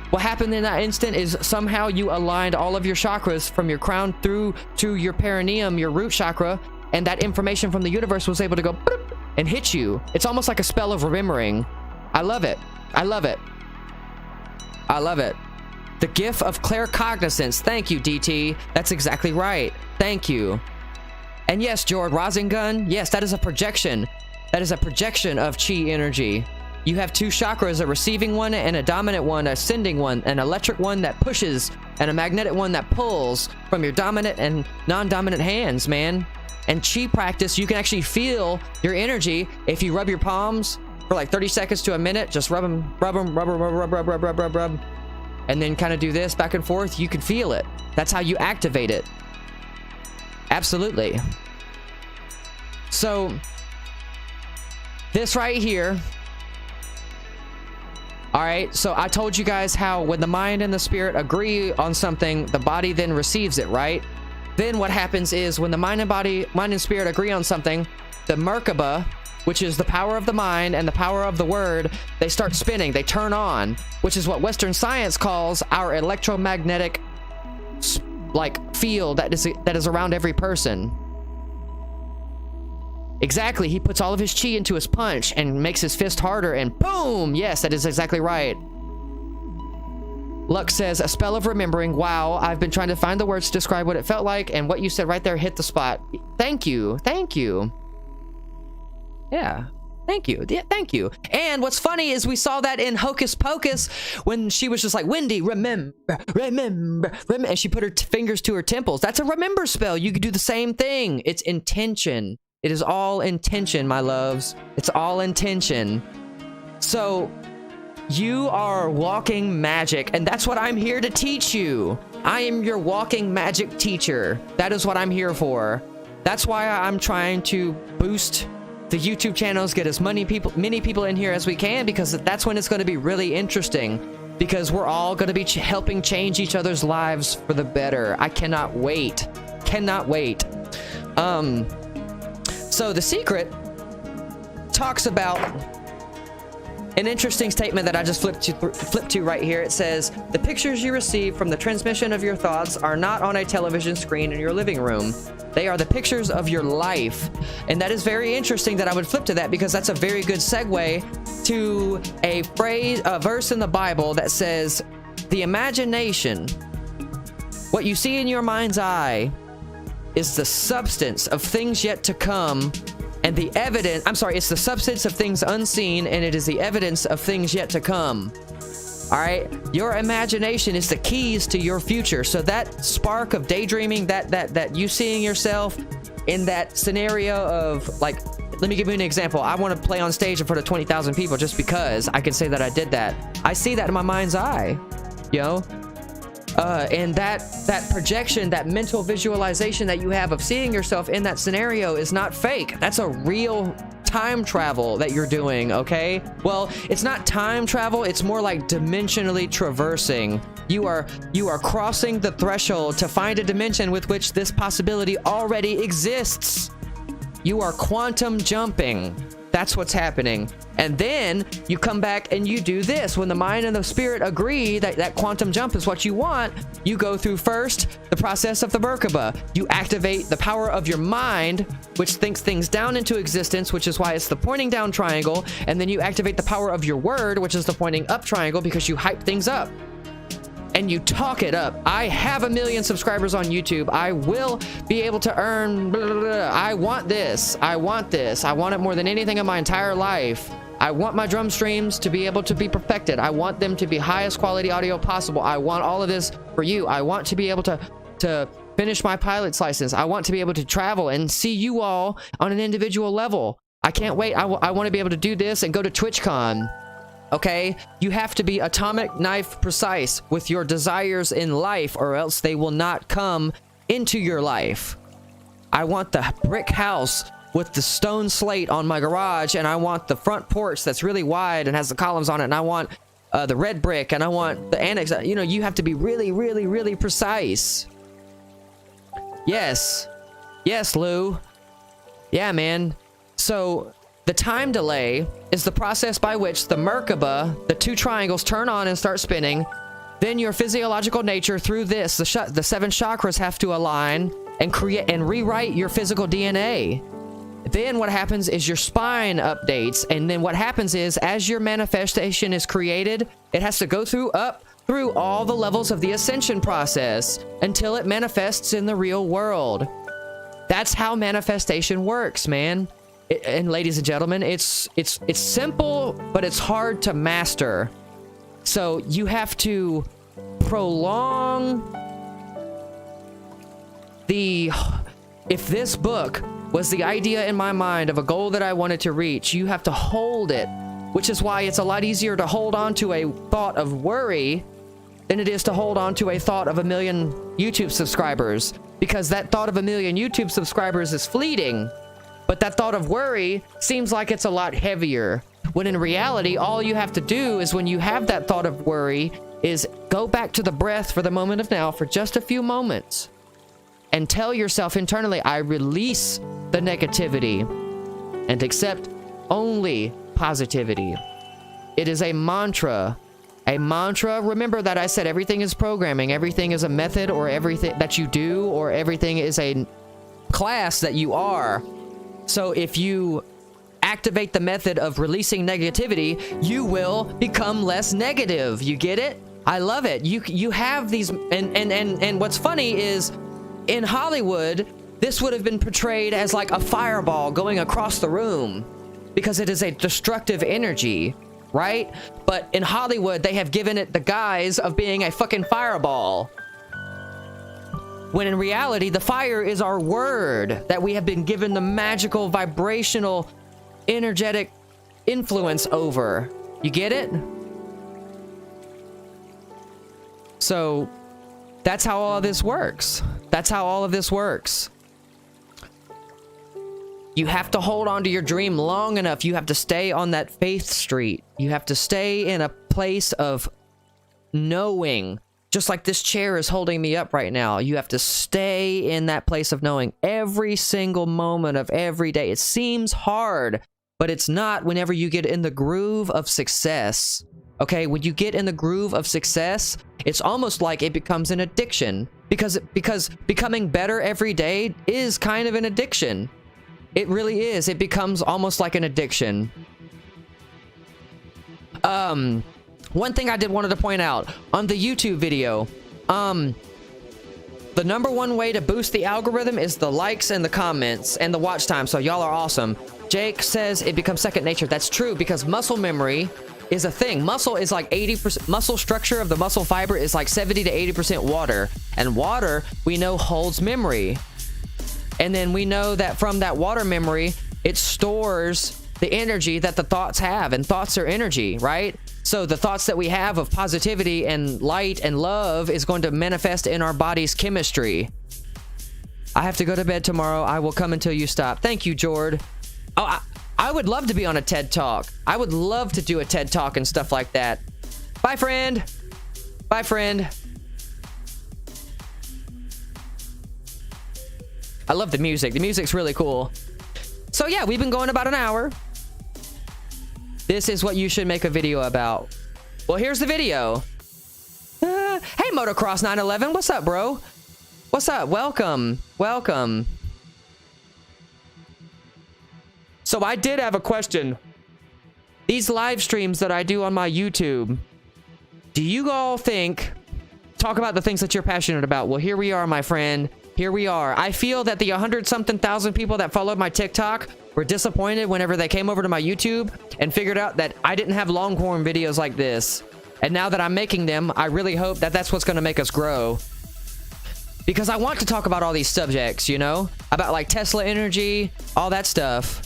What happened in that instant is somehow you aligned all of your chakras from your crown through to your perineum, your root chakra, and that information from the universe was able to go boop, and hit you. It's almost like a spell of remembering. I love it. I love it. I love it. The gift of claircognizance. Thank you, DT. That's exactly right. Thank you. And yes, Jord, Rasengan, yes, that is a projection. That is a projection of chi energy. You have two chakras, a receiving one and a dominant one, a sending one, an electric one that pushes, and a magnetic one that pulls from your dominant and non-dominant hands, man. And chi practice, you can actually feel your energy if you rub your palms for like 30 seconds to a minute. Just rub them, rub. And then kind of do this back and forth. You can feel it. That's how you activate it. Absolutely. So, this right here. Alright, so I told you guys how when the mind and the spirit agree on something, the body then receives it, right? Then what happens is when the mind and spirit agree on something, the Merkaba, which is the power of the mind and the power of the word, they start spinning, they turn on, which is what Western science calls our electromagnetic like field that is around every person. Exactly, he puts all of his chi into his punch and makes his fist harder and boom! Yes, that is exactly right. Luck says, a spell of remembering. Wow, I've been trying to find the words to describe what it felt like, and what you said right there hit the spot. Thank you. Thank you. Yeah. Thank you. Yeah, thank you. And what's funny is we saw that in Hocus Pocus when she was just like, Wendy, remember, and she put her fingers to her temples. That's a remember spell. You could do the same thing. It's intention. It is all intention, my loves. It's all intention. So you are walking magic, and that's what I'm here to teach you. I am your walking magic teacher. That is what I'm here for. That's why I'm trying to boost the YouTube channels, get as many people in here as we can, because that's when it's going to be really interesting, because we're all going to be helping change each other's lives for the better. I cannot wait. Cannot wait. So The Secret talks about an interesting statement that I just flipped to right here. It says, the pictures you receive from the transmission of your thoughts are not on a television screen in your living room. They are the pictures of your life. And that is very interesting that I would flip to that, because that's a very good segue to a verse in the Bible that says, the imagination, what you see in your mind's eye, is the substance of things yet to come, and the evidence, it's the substance of things unseen, and it is the evidence of things yet to come. All right, your imagination is the keys to your future. So that spark of daydreaming, that you seeing yourself in that scenario of, like, let me give you an example. I want to play on stage in front of 20,000 people just because I can say that I did that. I see that in my mind's eye, you know? And that projection, that mental visualization that you have of seeing yourself in that scenario is not fake. That's a real time travel that you're doing, okay? Well, it's not time travel, it's more like dimensionally traversing. You are crossing the threshold to find a dimension with which this possibility already exists. You are quantum jumping. That's what's happening. And then you come back and you do this. When the mind and the spirit agree that that quantum jump is what you want, you go through first the process of the Merkaba. You activate the power of your mind, which thinks things down into existence, which is why it's the pointing down triangle. And then you activate the power of your word, which is the pointing up triangle, because you hype things up. And you talk it up. I have 1 million subscribers on YouTube. I will be able to earn blah, blah, blah. I want this. I want this. I want it more than anything in my entire life. I want my drum streams to be able to be perfected. I want them to be highest quality audio possible. I want all of this for you. I want to be able to finish my pilot's license. I want to be able to travel and see you all on an individual level. I can't wait. I want to be able to do this and go to TwitchCon. Okay, you have to be atomic knife precise with your desires in life, or else they will not come into your life. I want the brick house with the stone slate on my garage, and I want the front porch that's really wide and has the columns on it, and I want the red brick, and I want the annex. You know, you have to be really, really, really precise. Yes. Yes, Lou. Yeah, man. So the time delay is the process by which the Merkaba, the two triangles, turn on and start spinning. Then your physiological nature through this, the 7 chakras have to align. and create and rewrite your physical DNA. Then what happens is your spine updates, and then what happens is as your manifestation is created, it has to go through all the levels of the ascension process until it manifests in the real world. That's how manifestation works, man. And ladies and gentlemen, it's simple, but it's hard to master. So you have to prolong if this book was the idea in my mind of a goal that I wanted to reach, you have to hold it, which is why it's a lot easier to hold on to a thought of worry than it is to hold on to a thought of 1 million YouTube subscribers, because that thought of 1 million YouTube subscribers is fleeting, but that thought of worry seems like it's a lot heavier, when in reality, all you have to do is when you have that thought of worry is go back to the breath for the moment of now for just a few moments and tell yourself internally, I release the negativity and accept only positivity. It is a mantra. A mantra, remember that I said everything is programming, everything is a method, or everything that you do, or everything is a class that you are. So if you activate the method of releasing negativity, you will become less negative. You get it? I love it. You have these, and what's funny is in Hollywood, this would have been portrayed as like a fireball going across the room because it is a destructive energy, right? But in Hollywood, they have given it the guise of being a fucking fireball. When in reality, the fire is our word that we have been given the magical, vibrational, energetic influence over. You get it? So that's how all of this works. That's how all of this works. You have to hold on to your dream long enough. You have to stay on that faith street. You have to stay in a place of knowing. Just like this chair is holding me up right now. You have to stay in that place of knowing every single moment of every day. It seems hard, but it's not whenever you get in the groove of success. Okay, when you get in the groove of success, it's almost like it becomes an addiction. Because becoming better every day is kind of an addiction. It really is. It becomes almost like an addiction. One thing I did wanted to point out on the YouTube video, the number one way to boost the algorithm is the likes and the comments and the watch time. So y'all are awesome. Jake says it becomes second nature. That's true because muscle memory is a thing. Muscle is like 80%, muscle structure of the muscle fiber is like 70 to 80% water. And water, we know, holds memory. And then we know that from that water memory, it stores the energy that the thoughts have. And thoughts are energy, right? So the thoughts that we have of positivity and light and love is going to manifest in our body's chemistry. I have to go to bed tomorrow. I will come until you stop. Thank you, Jord. Oh, I would love to be on a TED Talk. I would love to do a TED Talk and stuff like that. Bye, friend. Bye, friend. I love the music. The music's really cool. So yeah, we've been going about an hour. This is what you should make a video about. Well, here's the video. Hey, Motocross 911. What's up, bro? What's up? Welcome. Welcome. So I did have a question. These live streams that I do on my YouTube, do you all talk about the things that you're passionate about? Well, here we are, my friend. Here we are. I feel that the 100-something thousand people that followed my TikTok were disappointed whenever they came over to my YouTube and figured out that I didn't have long form videos like this. And now that I'm making them, I really hope that that's what's going to make us grow. Because I want to talk about all these subjects, you know? About like Tesla energy, all that stuff.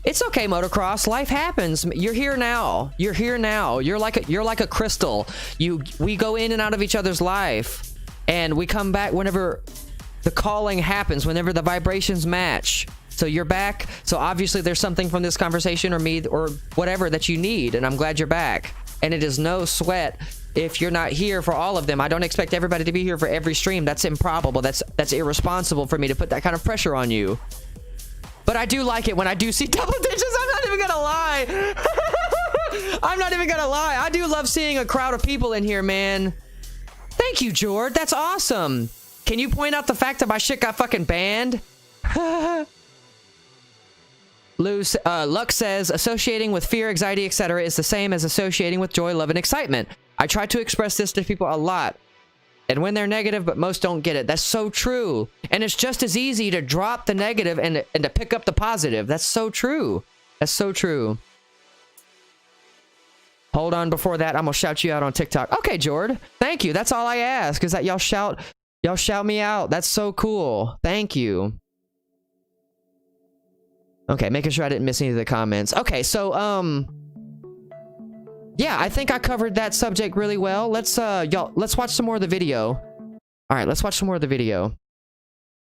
It's okay, Motocross. Life happens. You're here now. You're here now. You're like a crystal. We go in and out of each other's life. And we come back whenever the calling happens, whenever the vibrations match. So you're back. So obviously there's something from this conversation or me or whatever that you need. And I'm glad you're back. And it is no sweat if you're not here for all of them. I don't expect everybody to be here for every stream. That's improbable. That's irresponsible for me to put that kind of pressure on you. But I do like it when I do see double digits. I'm not even gonna lie. I'm not even gonna lie. I do love seeing a crowd of people in here, man. Thank you, Jord. That's awesome. Can you point out the fact that my shit got fucking banned? Luck says, associating with fear, anxiety, etc. is the same as associating with joy, love, and excitement. I try to express this to people a lot. And when they're negative, but most don't get it. That's so true. And it's just as easy to drop the negative and to pick up the positive. That's so true. That's so true. Hold on, before that, I'm gonna shout you out on TikTok. Okay, Jord. Thank you. That's all I ask, is that y'all shout me out. That's so cool. Thank you. Okay, making sure I didn't miss any of the comments. Okay, so yeah, I think I covered that subject really well. Let's watch some more of the video. All right, let's watch some more of the video.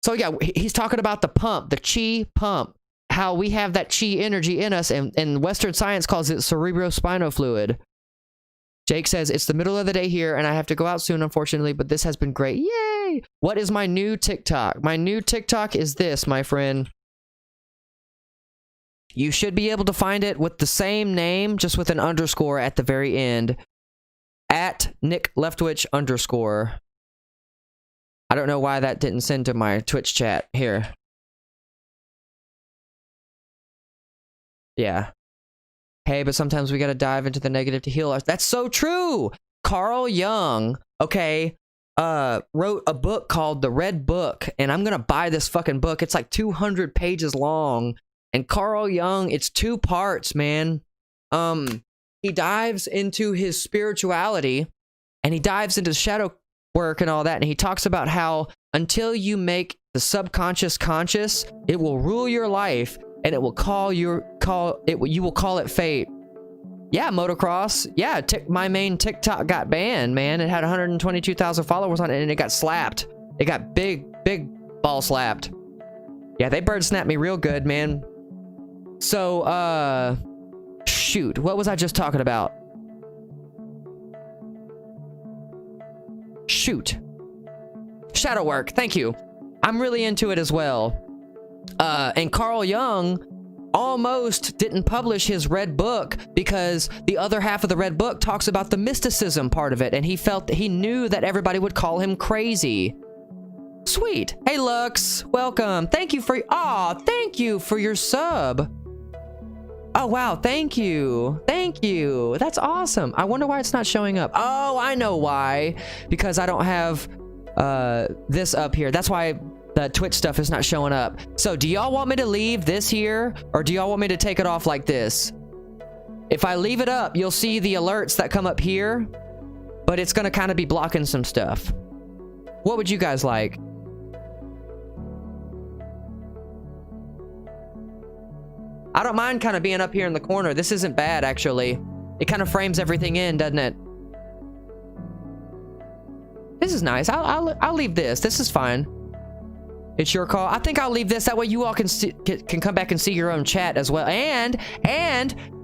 So yeah, he's talking about the pump, the chi pump, how we have that chi energy in us, and Western science calls it cerebrospinal fluid. Jake says, it's the middle of the day here, and I have to go out soon, unfortunately, but this has been great. Yay! What is my new TikTok? My new TikTok is this, my friend. You should be able to find it with the same name, just with an underscore at the very end. At Nick-Leftwich _. I don't know why that didn't send to my Twitch chat. Here. Yeah. Hey, but sometimes we gotta dive into the negative to heal us. That's so true! Carl Jung, okay, wrote a book called The Red Book, and I'm gonna buy this fucking book. It's like 200 pages long. And Carl Jung, it's 2 parts, man. He dives into his spirituality, and he dives into shadow work and all that, and he talks about how until you make the subconscious conscious, it will rule your life, and it will you will call it fate. Yeah, motocross. Yeah, my main TikTok got banned, man. It had 122,000 followers on it, and it got slapped. It got big ball slapped. Yeah, they bird snapped me real good, man. So, shoot, what was I just talking about? Shoot. Shadow work, thank you. I'm really into it as well. And Carl Jung almost didn't publish his Red Book because the other half of the Red Book talks about the mysticism part of it, and he knew that everybody would call him crazy. Sweet. Hey, Lux, welcome. Thank you for your sub. Oh, wow. Thank you. Thank you. That's awesome. I wonder why it's not showing up. Oh, I know why. Because I don't have this up here. That's why the Twitch stuff is not showing up. So do y'all want me to leave this here, or do y'all want me to take it off like this? If I leave it up, you'll see the alerts that come up here, but it's going to kind of be blocking some stuff. What would you guys like? I don't mind kind of being up here in the corner. This isn't bad, actually. It kind of frames everything in, doesn't it? This is nice. I'll leave this. This is fine. It's your call. I think I'll leave this. That way you all can come back and see your own chat as well. And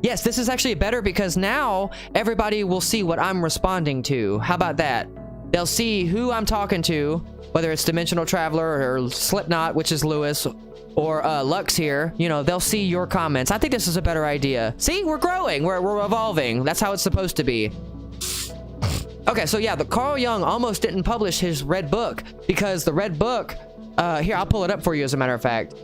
yes, this is actually better because now everybody will see what I'm responding to. How about that? They'll see who I'm talking to, whether it's Dimensional Traveler or Slipknot, which is Lewis, or Lux here. You know, they'll see your comments. I think this is a better idea. See, we're growing. We're evolving. That's how it's supposed to be. Okay, so yeah, the Carl Jung almost didn't publish his Red Book because the Red Book, here, I'll pull it up for you as a matter of fact.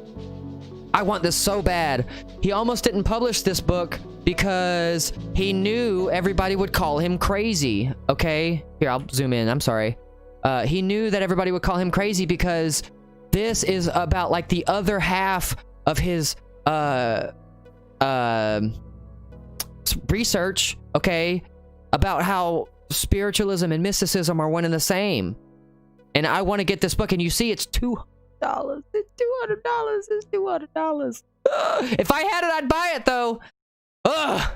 I want this so bad. He almost didn't publish this book because he knew everybody would call him crazy, okay? Here, I'll zoom in, I'm sorry. He knew that everybody would call him crazy because this is about like the other half of his research, okay? About how spiritualism and mysticism are one and the same. And I want to get this book, and you see it's $200. It's $200. It's $200. If I had it, I'd buy it, though. Ugh.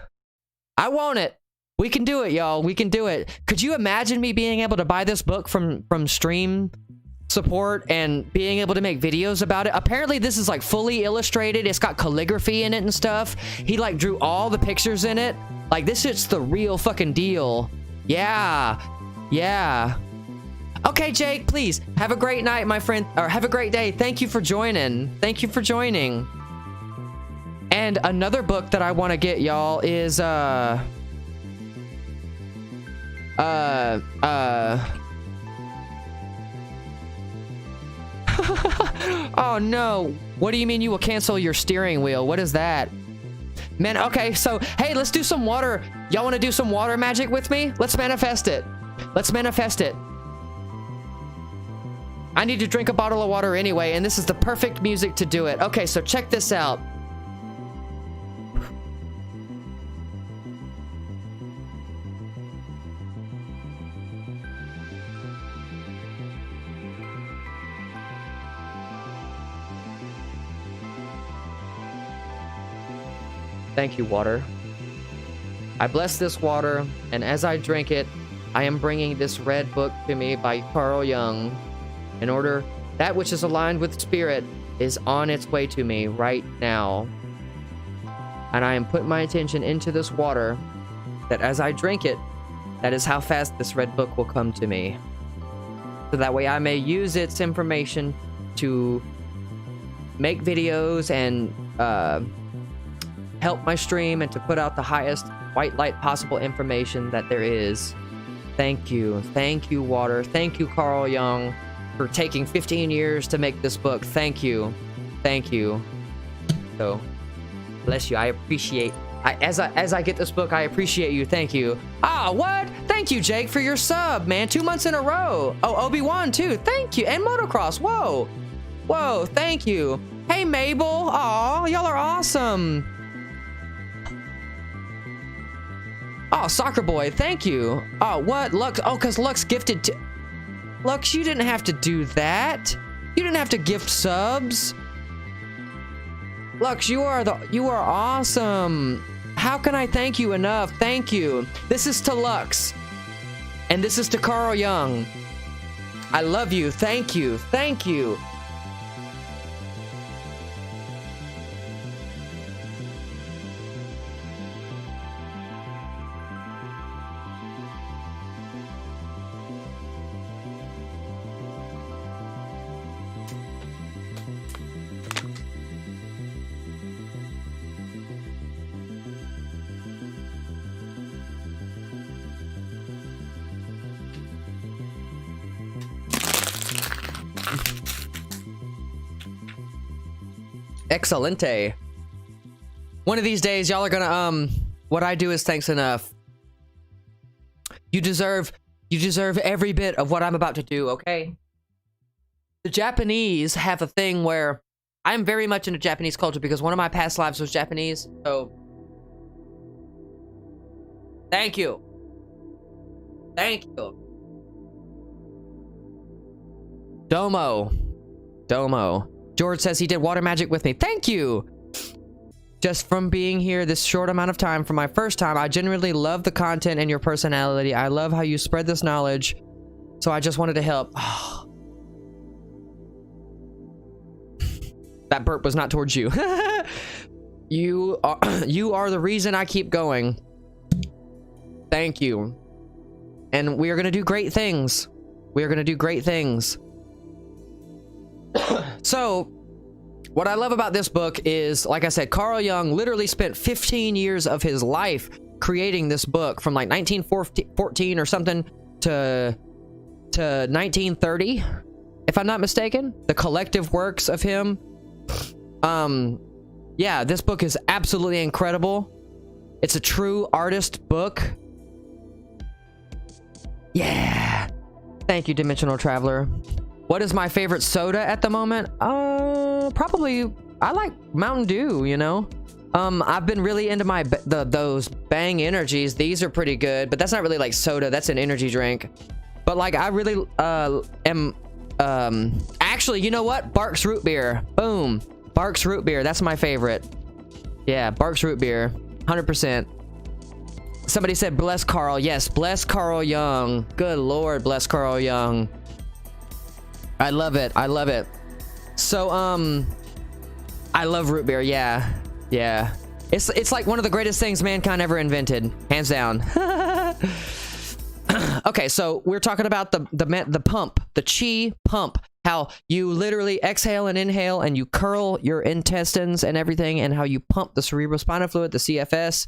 I want it. We can do it, y'all. We can do it. Could you imagine me being able to buy this book from stream support and being able to make videos about it? Apparently, this is like fully illustrated. It's got calligraphy in it and stuff. He like drew all the pictures in it. Like, this shit's the real fucking deal. Yeah. Yeah. Okay, Jake, please have a great night, my friend, or have a great day. Thank you for joining. Thank you for joining. And another book that I want to get, y'all, is Oh no. What do you mean you will cancel your steering wheel? What is that? Man, okay, so, hey, let's do some water. Y'all want to do some water magic with me? Let's manifest it. Let's manifest it. I need to drink a bottle of water anyway, and this is the perfect music to do it. Okay, so check this out. Thank you, water. I bless this water, and as I drink it, I am bringing this red book to me by Carl Jung. In order, that which is aligned with spirit is on its way to me right now. And I am putting my attention into this water, that as I drink it, that is how fast this red book will come to me. So that way I may use its information to make videos and, help my stream and to put out the highest white light possible information that there is. Thank you. Thank you, water. Thank you, Carl Jung, for taking 15 years to make this book. Thank you. Thank you. So, bless you. I appreciate... As I get this book, I appreciate you. Thank you. Ah, what? Thank you, Jake, for your sub, man. 2 months in a row. Oh, Obi-Wan, too. Thank you. And Motocross. Whoa. Whoa, thank you. Hey, Mabel. Aw, y'all are awesome. Oh, Soccer Boy, thank you. Oh, what? Lux, oh, because Lux gifted to... Lux, you didn't have to do that. You didn't have to gift subs. Lux, you are awesome. How can I thank you enough? Thank you. This is to Lux. And this is to Carl Jung. I love you. Thank you. Thank you. Excelente. One of these days, y'all are gonna, what I do is thanks enough. You deserve every bit of what I'm about to do, okay? The Japanese have a thing where I'm very much into Japanese culture because one of my past lives was Japanese, so... Thank you. Thank you. Domo. George says he did water magic with me. Thank you! Just from being here this short amount of time for my first time, I genuinely love the content and your personality. I love how you spread this knowledge. So I just wanted to help. That burp was not towards you. You are the reason I keep going. Thank you. And we are going to do great things. We are going to do great things. So, what I love about this book is, like I said, Carl Jung literally spent 15 years of his life creating this book from like 1914 or something to 1930, if I'm not mistaken. The collective works of him. Yeah, this book is absolutely incredible. It's a true artist book. Yeah. Thank you, Dimensional Traveler. What is my favorite soda at the moment? Probably, I like Mountain Dew, you know? I've been really into those Bang Energies. These are pretty good, but that's not really like soda. That's an energy drink. But like, I really, actually, you know what? Barks Root Beer. Boom. Barks Root Beer. That's my favorite. Yeah, Barks Root Beer. 100%. Somebody said, bless Carl. Yes, bless Carl Jung. Good Lord, bless Carl Jung. I love it. I love it. So, I love root beer. Yeah. Yeah. It's like one of the greatest things mankind ever invented. Hands down. Okay, so we're talking about the pump, the chi pump. How you literally exhale and inhale and you curl your intestines and everything, and how you pump the cerebrospinal fluid, the CFS,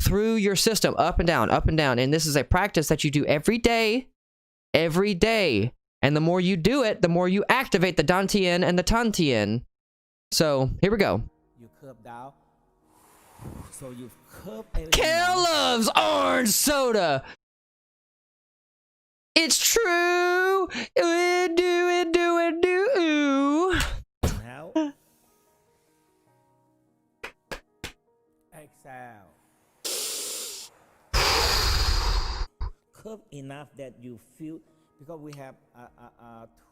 through your system, up and down, up and down. And this is a practice that you do every day. Every day. And the more you do it, the more you activate the Dantian and the Tantian. So, here we go.
You curve down. So you curve everything
Kale
down.
loves orange soda. It's true. Do.
Now. Exhale. Curve enough that you feel, because we have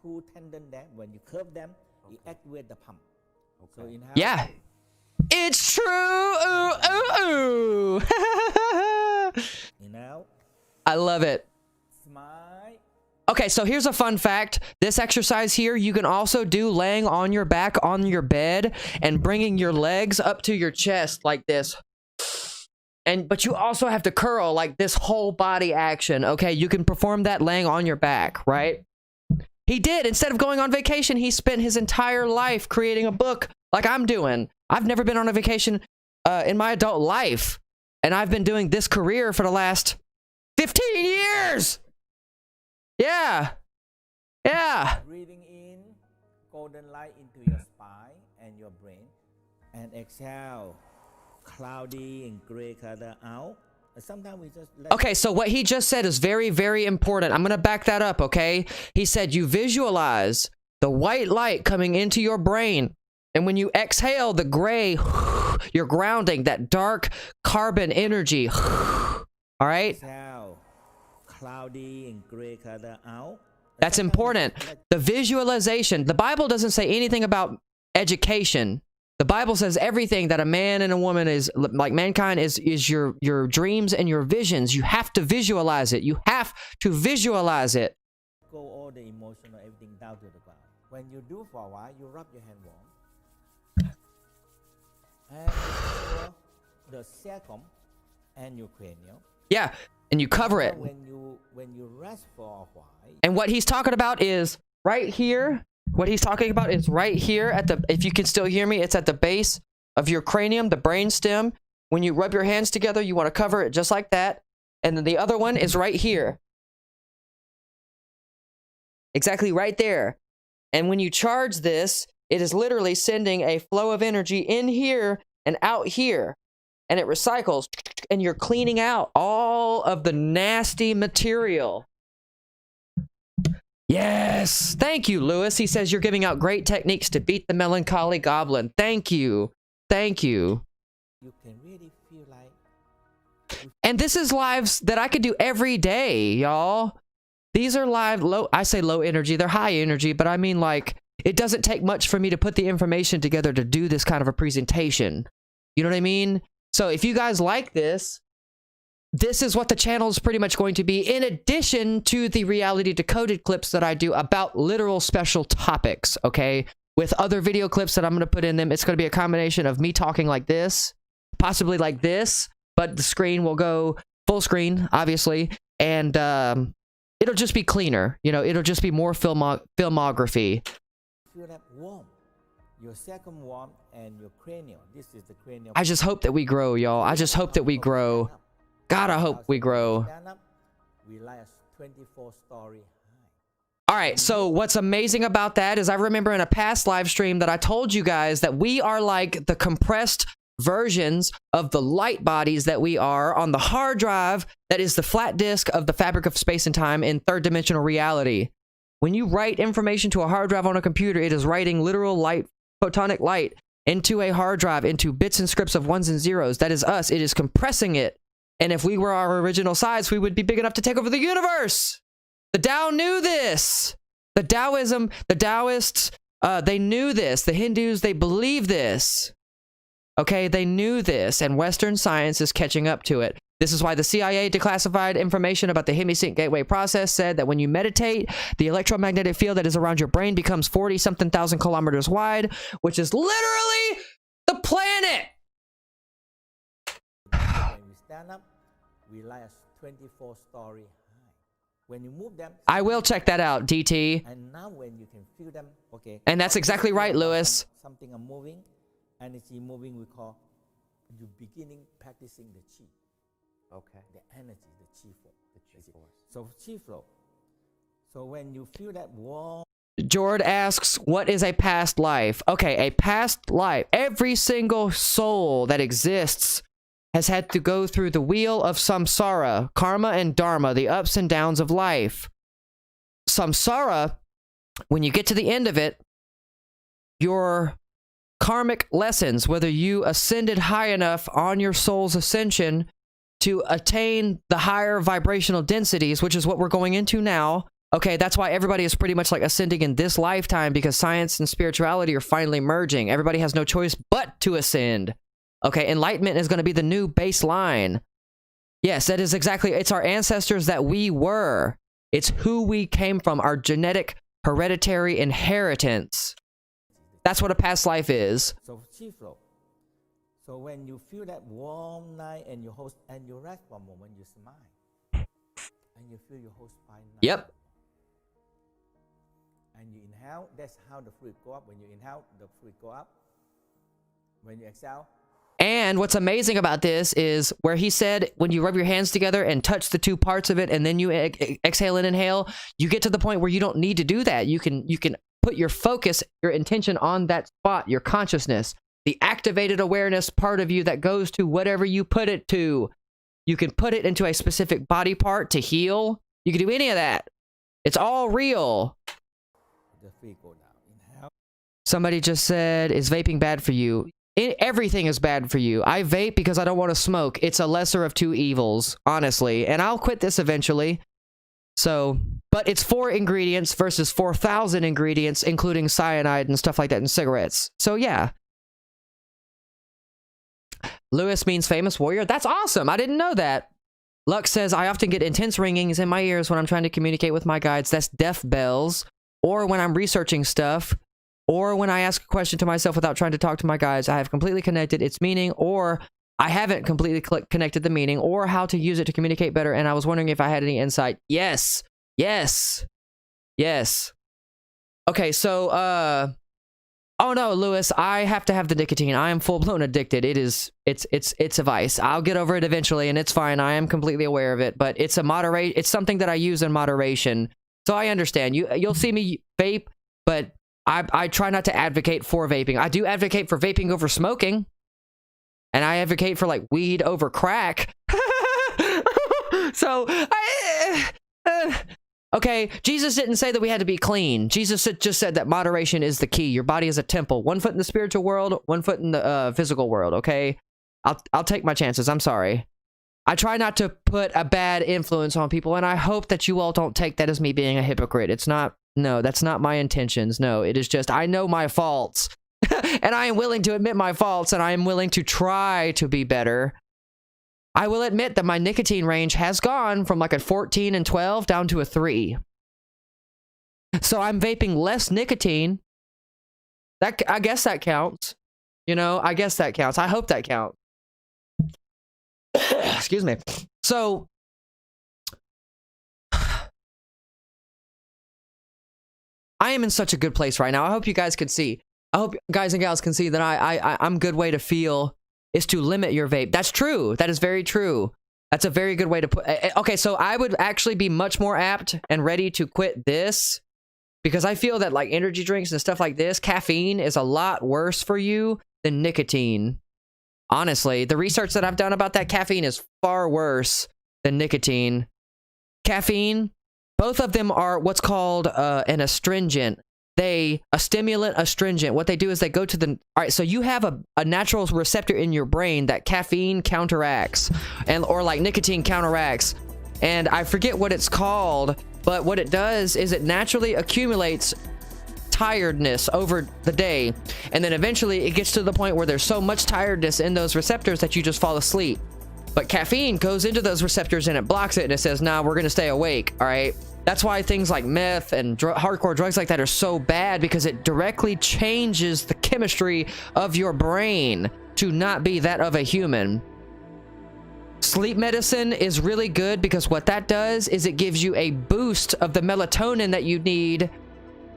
two tendons there. When you curve them, you activate the pump. So inhale.
Yeah. It's true. Ooh.
Inhale.
I love it.
Smile.
Okay, so here's a fun fact. This exercise here, you can also do laying on your back on your bed and bringing your legs up to your chest like this. But you also have to curl like this whole body action. Okay, you can perform that laying on your back, right? He did. Instead of going on vacation, he spent his entire life creating a book like I'm doing. I've never been on a vacation in my adult life. And I've been doing this career for the last 15 years. Yeah. Yeah.
Breathing in golden light into your spine and your brain. And exhale. Cloudy and gray color out. And sometimes we just let
Okay, so what he just said is very, very important. I'm going to back that up, okay? He said you visualize the white light coming into your brain. And when you exhale the gray, you're grounding that dark carbon energy. All right?
exhale. Cloudy and gray color out.
That's important. The visualization. The Bible doesn't say anything about education. The Bible says everything that a man and a woman is, like mankind, is your dreams and your visions. You have to visualize it. You have to visualize it.
Go all the emotional, everything down to the ground. When you do for a while, you rub your hand warm. And you cover the sacrum and your cranial.
Yeah, and you cover it.
When you rest for a while.
And what he's talking about is right here. What he's talking about is right here at the, if you can still hear me, it's at the base of your cranium, the brain stem. When you rub your hands together, you want to cover it just like that. And then the other one is right here. Exactly right there. And when you charge this, it is literally sending a flow of energy in here and out here. And it recycles. And you're cleaning out all of the nasty material. Yes. Thank you, Lewis. He says you're giving out great techniques to beat the melancholy goblin. Thank you. Thank you.
You can really feel like.
And this is lives that I could do every day, y'all. These are live, I say low energy. They're high energy, but I mean like, it doesn't take much for me to put the information together to do this kind of a presentation. You know what I mean? So if you guys like this, this is what the channel is pretty much going to be, in addition to the reality decoded clips that I do about literal special topics, okay? With other video clips that I'm going to put in them. It's going to be a combination of me talking like this, possibly like this, but the screen will go full screen, obviously, and it'll just be cleaner. You know, it'll just be more filmography.
Feel that warm. Your sacrum warm and your cranial. This is the cranial.
I just hope that we grow, y'all. I just hope that we grow. God, I hope we grow.
Stand up, we lie a 24-story high.
All right, so what's amazing about that is I remember in a past live stream that I told you guys that we are like the compressed versions of the light bodies that we are on the hard drive that is the flat disk of the fabric of space and time in third dimensional reality. When you write information to a hard drive on a computer, it is writing literal light, photonic light, into a hard drive, into bits and scripts of ones and zeros. That is us. It is compressing it. And if we were our original size, we would be big enough to take over the universe. The Tao knew this. The Taoists, they knew this. The Hindus, they believe this. Okay, they knew this, and Western science is catching up to it. This is why the CIA declassified information about the hemisync gateway process said that when you meditate, the electromagnetic field that is around your brain becomes 40-something thousand kilometers wide, which is literally the planet.
When we stand up, we lie a 24-story high. When you move them,
I will check that out, DT.
and now when you can feel them, okay.
And that's exactly right, Lewis.
Something are moving, energy moving. We call you beginning practicing the chi.
Okay.
The energy, the chi flow.
The chi force.
So chi flow. So when you feel that warm.
Jord asks, what is a past life? Okay, a past life. Every single soul that exists has had to go through the wheel of samsara, karma and dharma, the ups and downs of life. Samsara, when you get to the end of it, your karmic lessons, whether you ascended high enough on your soul's ascension to attain the higher vibrational densities, which is what we're going into now. Okay, that's why everybody is pretty much like ascending in this lifetime, because science and spirituality are finally merging. Everybody has no choice but to ascend. Okay, enlightenment is going to be the new baseline. Yes, that is exactly, it's our ancestors that we were. It's who we came from, our genetic hereditary inheritance. That's what a past life is.
So chi flow. So when you feel that warm night and you host and you rest for a moment, you smile. And you feel your whole spine nice.
Yep.
And you inhale, that's how the fluid go up. When you inhale, the fluid go up. When you exhale.
And what's amazing about this is where he said when you rub your hands together and touch the two parts of it and then you exhale and inhale, you get to the point where you don't need to do that. You can put your focus, your intention on that spot, your consciousness, the activated awareness part of you that goes to whatever you put it to. You can put it into a specific body part to heal. You can do any of that. It's all real.
The fluid go down. Inhale.
Somebody just said, is vaping bad for you? Everything is bad for you. I vape because I don't want to smoke. It's a lesser of two evils, honestly. And I'll quit this eventually. So, but it's 4 ingredients versus 4,000 ingredients, including cyanide and stuff like that in cigarettes. So yeah. Lewis means famous warrior. That's awesome. I didn't know that. Lux says, I often get intense ringings in my ears when I'm trying to communicate with my guides. That's death bells. Or when I'm researching stuff. Or when I ask a question to myself without trying to talk to my guides. I have completely connected its meaning, or I haven't completely connected the meaning, or how to use it to communicate better. And I was wondering if I had any insight. Yes. Yes. Yes. Okay, so, oh no, Lewis, I have to have the nicotine. I am full-blown addicted. It's a vice. I'll get over it eventually, and it's fine. I am completely aware of it, but it's something that I use in moderation. So I understand. You'll see me vape, but I try not to advocate for vaping. I do advocate for vaping over smoking. And I advocate for, like, weed over crack. So, okay, Jesus didn't say that we had to be clean. Jesus just said that moderation is the key. Your body is a temple. 1 foot in the spiritual world, 1 foot in the physical world, okay? I'll take my chances. I'm sorry. I try not to put a bad influence on people, and I hope that you all don't take that as me being a hypocrite. It's not, no, that's not my intentions. No, it is just, I know my faults, and I am willing to admit my faults, and I am willing to try to be better. I will admit that my nicotine range has gone from like a 14 and 12 down to a 3. So I'm vaping less nicotine. I guess that counts. You know, I guess that counts. I hope that counts. Excuse me. So, I am in such a good place right now. I hope you guys can see. I hope guys and gals can see that I'm a good way to feel is to limit your vape. That's true. That is very true. That's a very good way to put. Okay, so I would actually be much more apt and ready to quit this because I feel that like energy drinks and stuff like this, caffeine is a lot worse for you than nicotine. Honestly, the research that I've done about that, caffeine is far worse than nicotine. Caffeine, both of them are what's called an astringent. A stimulant, astringent. What they do is they go to the... All right, so you have a natural receptor in your brain that caffeine counteracts, or like nicotine counteracts. And I forget what it's called, but what it does is it naturally accumulates tiredness over the day, and then eventually it gets to the point where there's so much tiredness in those receptors that you just fall asleep. But caffeine goes into those receptors and it blocks it, and it says, nah, we're gonna stay awake. All right, that's why things like meth and hardcore drugs like that are so bad, because it directly changes the chemistry of your brain to not be that of a human. Sleep medicine is really good because what that does is it gives you a boost of the melatonin that you need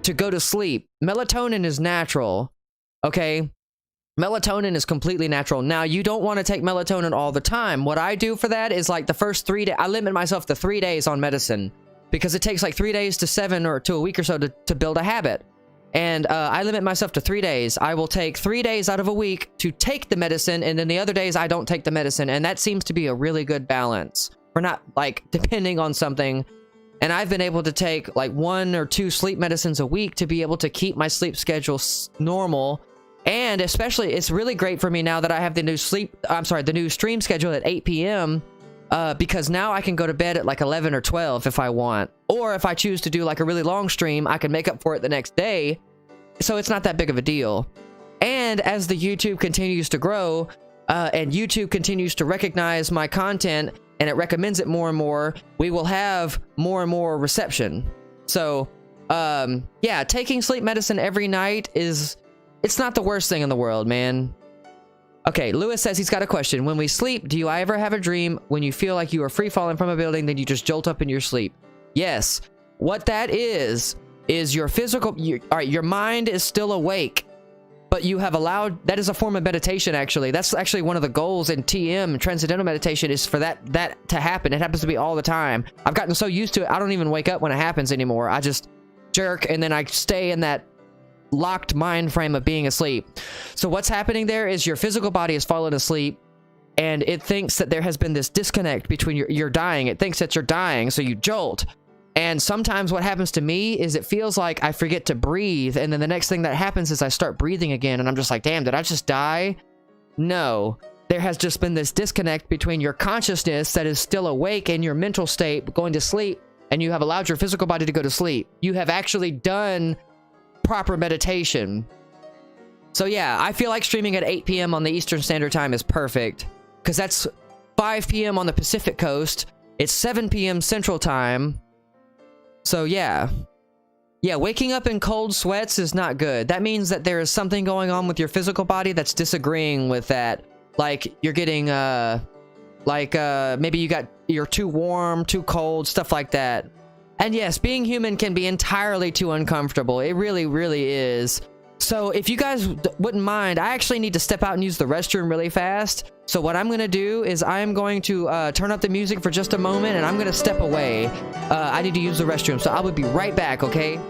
to go to sleep. Melatonin is natural, okay? Melatonin is completely natural. Now, you don't want to take melatonin all the time. What I do for that is like the first 3 days, I limit myself to 3 days on medicine because it takes like 3 days to 7 or to a week or so to build a habit. And I limit myself to 3 days. I will take 3 days out of a week to take the medicine, and then the other days I don't take the medicine. And that seems to be a really good balance for not like depending on something. And I've been able to take like 1 or 2 sleep medicines a week to be able to keep my sleep schedule normal. And especially, it's really great for me now that I have the new stream schedule at 8 p.m. Because now I can go to bed at like 11 or 12 if I want. Or if I choose to do like a really long stream, I can make up for it the next day. So it's not that big of a deal. And as the YouTube continues to grow, and YouTube continues to recognize my content, and it recommends it more and more, we will have more and more reception. So, yeah, taking sleep medicine every night it's not the worst thing in the world, man. Okay, Lewis says he's got a question. When we sleep, do you ever have a dream when you feel like you are free falling from a building, then you just jolt up in your sleep? Yes. What that is your physical, all right, your mind is still awake, but you have allowed, that is a form of meditation, actually. That's actually one of the goals in TM, transcendental meditation, is for that to happen. It happens to be all the time. I've gotten so used to it, I don't even wake up when it happens anymore. I just jerk, and then I stay in that locked mind frame of being asleep. So what's happening there is your physical body has fallen asleep, and it thinks that there has been this disconnect between you're dying. It thinks that you're dying, so you jolt. And sometimes what happens to me is it feels like I forget to breathe, and then the next thing that happens is I start breathing again, and I'm just like, damn, did I just die? No. There has just been this disconnect between your consciousness that is still awake and your mental state going to sleep, and you have allowed your physical body to go to sleep. You have actually done proper meditation. So yeah, I feel like streaming at 8 p.m. on the Eastern Standard Time is perfect, because that's 5 p.m. on the Pacific Coast. It's 7 p.m. Central Time. So yeah. Yeah, waking up in cold sweats is not good. That means that there is something going on with your physical body that's disagreeing with that. Like, you're getting, maybe you're too warm, too cold, stuff like that. And yes, being human can be entirely too uncomfortable. It really, really is. So if you guys wouldn't mind, I actually need to step out and use the restroom really fast. So what I'm going to do is I'm going to turn up the music for just a moment, and I'm going to step away. I need to use the restroom, so I will be right back, okay?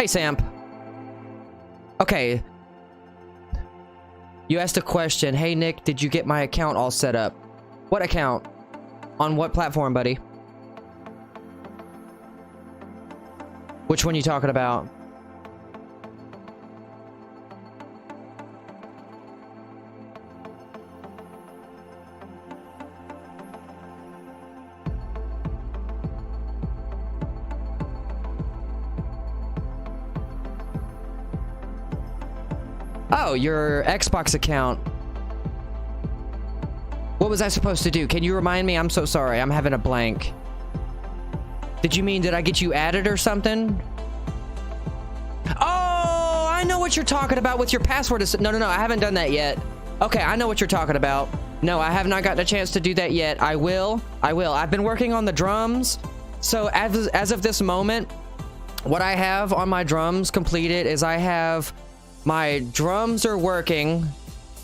Hey, Samp. Okay. You asked a question. Hey, Nick, did you get my account all set up? What account? On what platform, buddy? Which one you talking about? Oh, your Xbox account. What was I supposed to do? Can you remind me? I'm so sorry. I'm having a blank. Did you mean, did I get you added or something? Oh, I know what you're talking about with your password. No, I haven't done that yet. Okay, I know what you're talking about. No, I have not gotten a chance to do that yet. I will. I've been working on the drums. So as of this moment, what I have on my drums completed is I have my drums are working.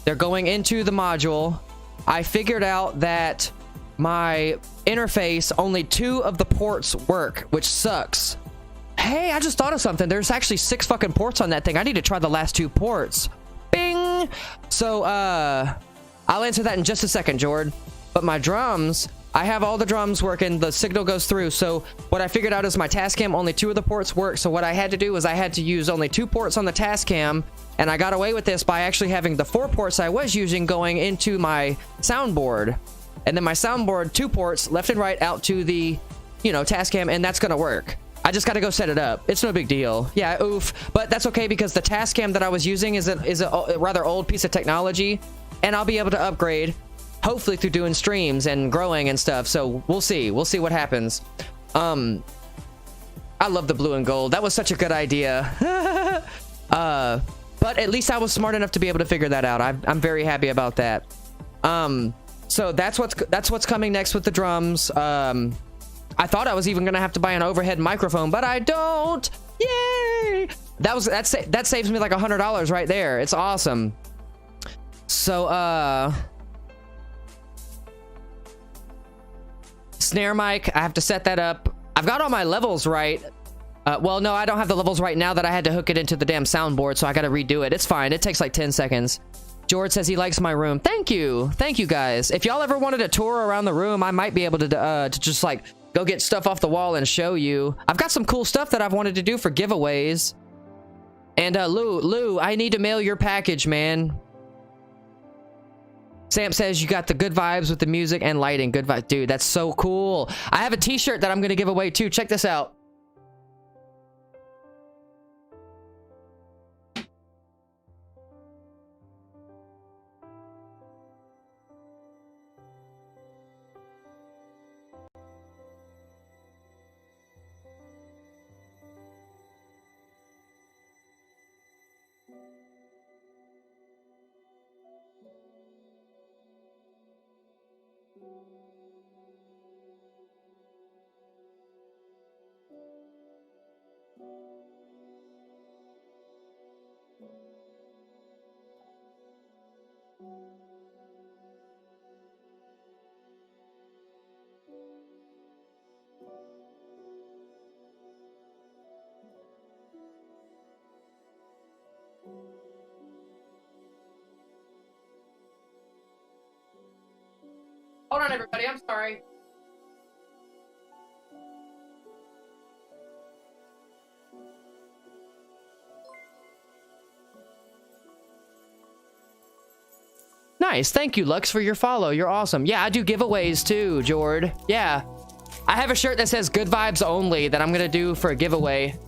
They're going into the module. I figured out that my interface, only 2 of the ports work, which sucks. Hey, I just thought of something. There's actually 6 fucking ports on that thing. I need to try the last 2 ports. Bing! So, I'll answer that in just a second, Jord. But my drums, I have all the drums working. The signal goes through. So what I figured out is my Tascam, only 2 of the ports work. So what I had to do was I had to use only 2 ports on the Tascam. And I got away with this by actually having the 4 ports I was using going into my soundboard. And then my soundboard, 2 ports left and right out to the, Tascam. And that's going to work. I just got to go set it up. It's no big deal. Yeah, oof. But that's okay because the Tascam that I was using is a rather old piece of technology. And I'll be able to upgrade, hopefully through doing streams and growing and stuff. So we'll see. We'll see what happens. I love the blue and gold. That was such a good idea. But at least I was smart enough to be able to figure that out. I'm very happy about that. So that's what's coming next with the drums. I thought I was even gonna have to buy an overhead microphone, but I don't. Yay! That saves me like $100 right there. It's awesome. So snare mic, I have to set that up. I've got all my levels right. Well, no, I don't have the levels right now that I had to hook it into the damn soundboard, so I gotta redo it. It's fine. It takes like 10 seconds. George says he likes my room. Thank you. Thank you, guys. If y'all ever wanted a tour around the room, I might be able to just, like, go get stuff off the wall and show you. I've got some cool stuff that I've wanted to do for giveaways. And, Lou, I need to mail your package, man. Sam says you got the good vibes with the music and lighting. Good vibes. Dude, that's so cool. I have a t-shirt that I'm going to give away, too. Check this out. Hold on, everybody. I'm sorry. Nice. Thank you, Lux, for your follow. You're awesome. Yeah, I do giveaways too, Jord. Yeah. I have a shirt that says good vibes only that I'm going to do for a giveaway.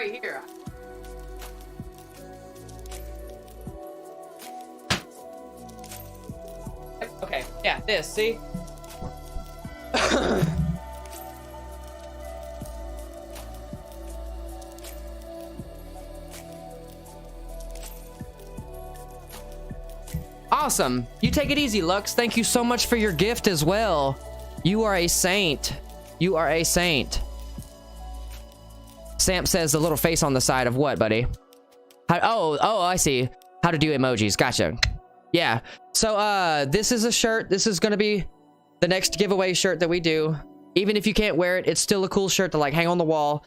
right here. Okay, yeah, this, see? Awesome. You take it easy, Lux. Thank you so much for your gift as well. You are a saint. You are a saint. Samp says the little face on the side of what, buddy? Oh, I see. How to do emojis. Gotcha. Yeah. So, this is a shirt. This is going to be the next giveaway shirt that we do. Even if you can't wear it, it's still a cool shirt to like hang on the wall.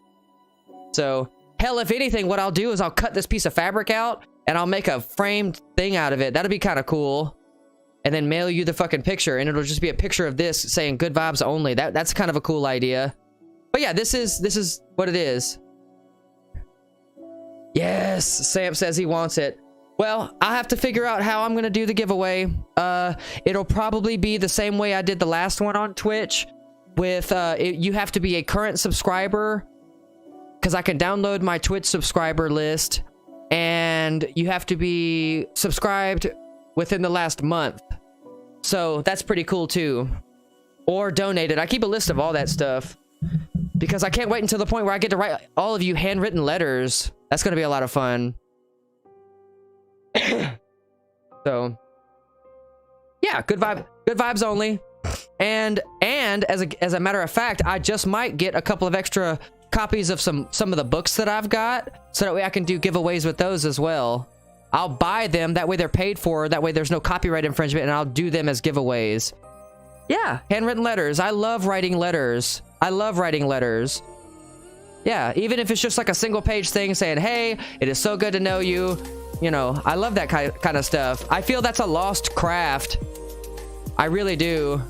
So, hell, if anything, what I'll do is I'll cut this piece of fabric out and I'll make a framed thing out of it. That'll be kind of cool. And then mail you the fucking picture, and it'll just be a picture of this saying good vibes only. That's kind of a cool idea. But yeah, this is what it is. Yes, Sam says he wants it. Well, I have to figure out how I'm gonna do the giveaway. It'll probably be the same way I did the last one on Twitch. With you have to be a current subscriber, because I can download my Twitch subscriber list, and you have to be subscribed within the last month. So that's pretty cool too. Or donated. I keep a list of all that stuff because I can't wait until the point where I get to write all of you handwritten letters. That's going to be a lot of fun. So yeah, good vibes only. And as a matter of fact, I just might get a couple of extra copies of some of the books that I've got, so that way I can do giveaways with those as well. I'll buy them, that way they're paid for, that way there's no copyright infringement, and I'll do them as giveaways. Yeah, handwritten letters. I love writing letters. I love writing letters. Yeah, even if it's just like a single page thing saying, hey, it is so good to know you. You know, I love that kind of stuff. I feel that's a lost craft. I really do.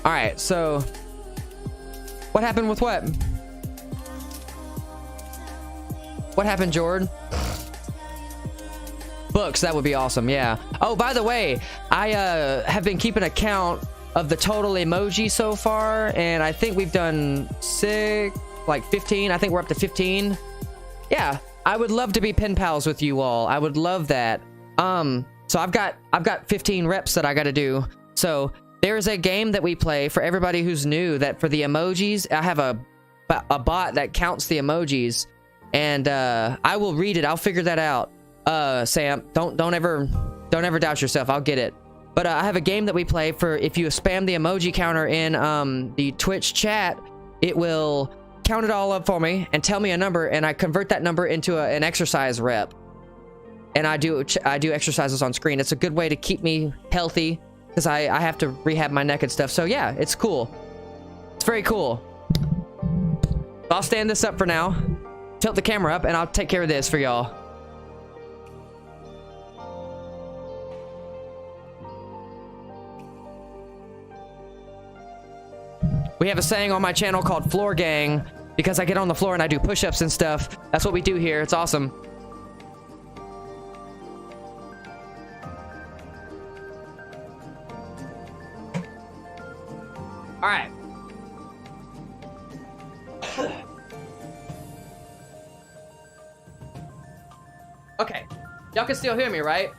All right, so what happened with what? What happened, Jordan? Books, that would be awesome, yeah. Oh, by the way, I have been keeping account of the total emoji so far, and I think we've done 15. I think we're up to 15. Yeah, I would love to be pen pals with you all. I would love that. So I've got 15 reps that I got to do. So there's a game that we play for everybody who's new, that for the emojis, I have a bot that counts the emojis, and I will read it. I'll figure that out. Sam, don't ever doubt yourself. I'll get it. But I have a game that we play for, if you spam the emoji counter in the Twitch chat, it will count it all up for me and tell me a number, and I convert that number into an exercise rep. And I do exercises on screen. It's a good way to keep me healthy, because I have to rehab my neck and stuff. So yeah, it's cool. It's very cool. I'll stand this up for now, tilt the camera up, and I'll take care of this for y'all. We have a saying on my channel called Floor Gang, because I get on the floor and I do push-ups and stuff. That's what we do here. It's awesome. All right. Okay. Y'all can still hear me, right?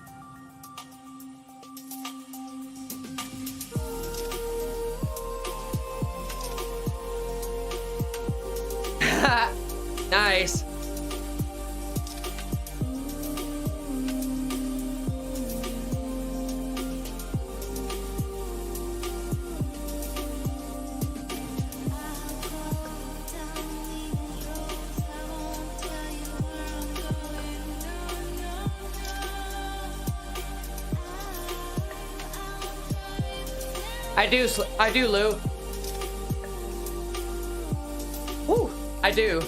Nice. I do, Lou. Woo, I do.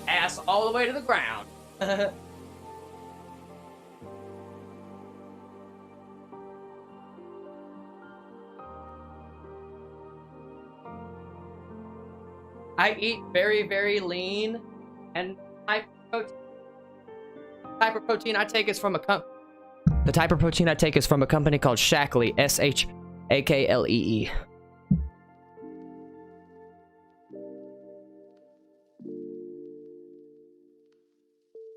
Ass all the way to the ground. I eat very, very lean, and type of protein I take is from a the type of protein I take is from a company called Shaklee, Shaklee.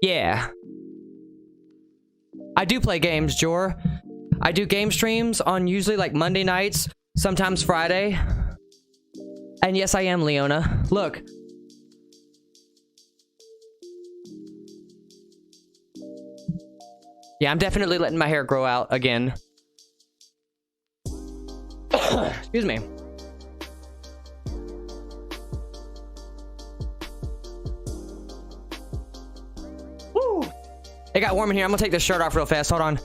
Yeah. I do play games, Jor. I do game streams on usually like Monday nights, sometimes Friday. And yes, I am Leona. Look. Yeah, I'm definitely letting my hair grow out again. Excuse me. Woo! It got warm in here. I'm gonna take this shirt off real fast. Hold on.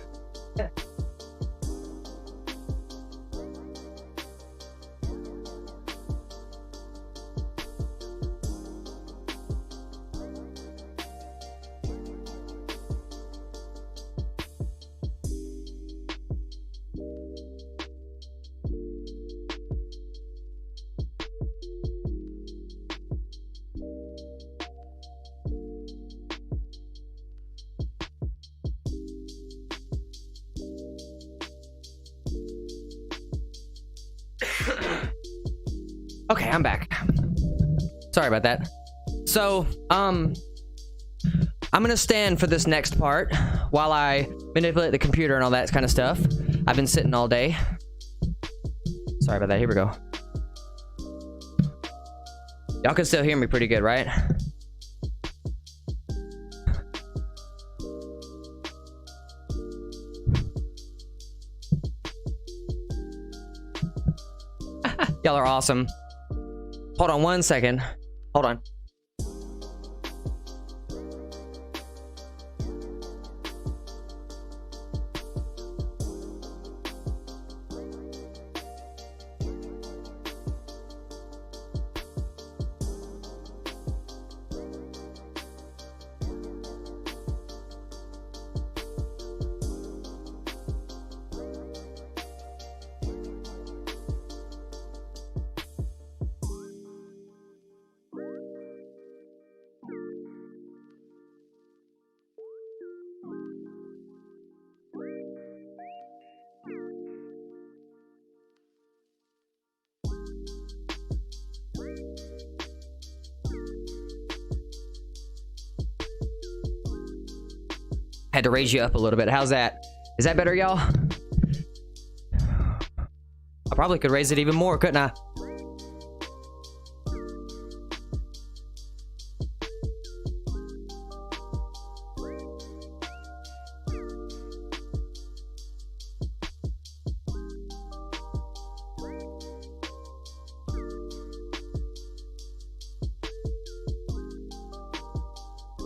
Okay, I'm back. Sorry about that. So, I'm gonna stand for this next part while I manipulate the computer and all that kind of stuff. I've been sitting all day. Sorry about that. Here we go. Y'all can still hear me pretty good, right? Y'all are awesome. Hold on one second. Hold on. Had to raise you up a little bit. How's that? Is that better, y'all? I probably could raise it even more, couldn't I?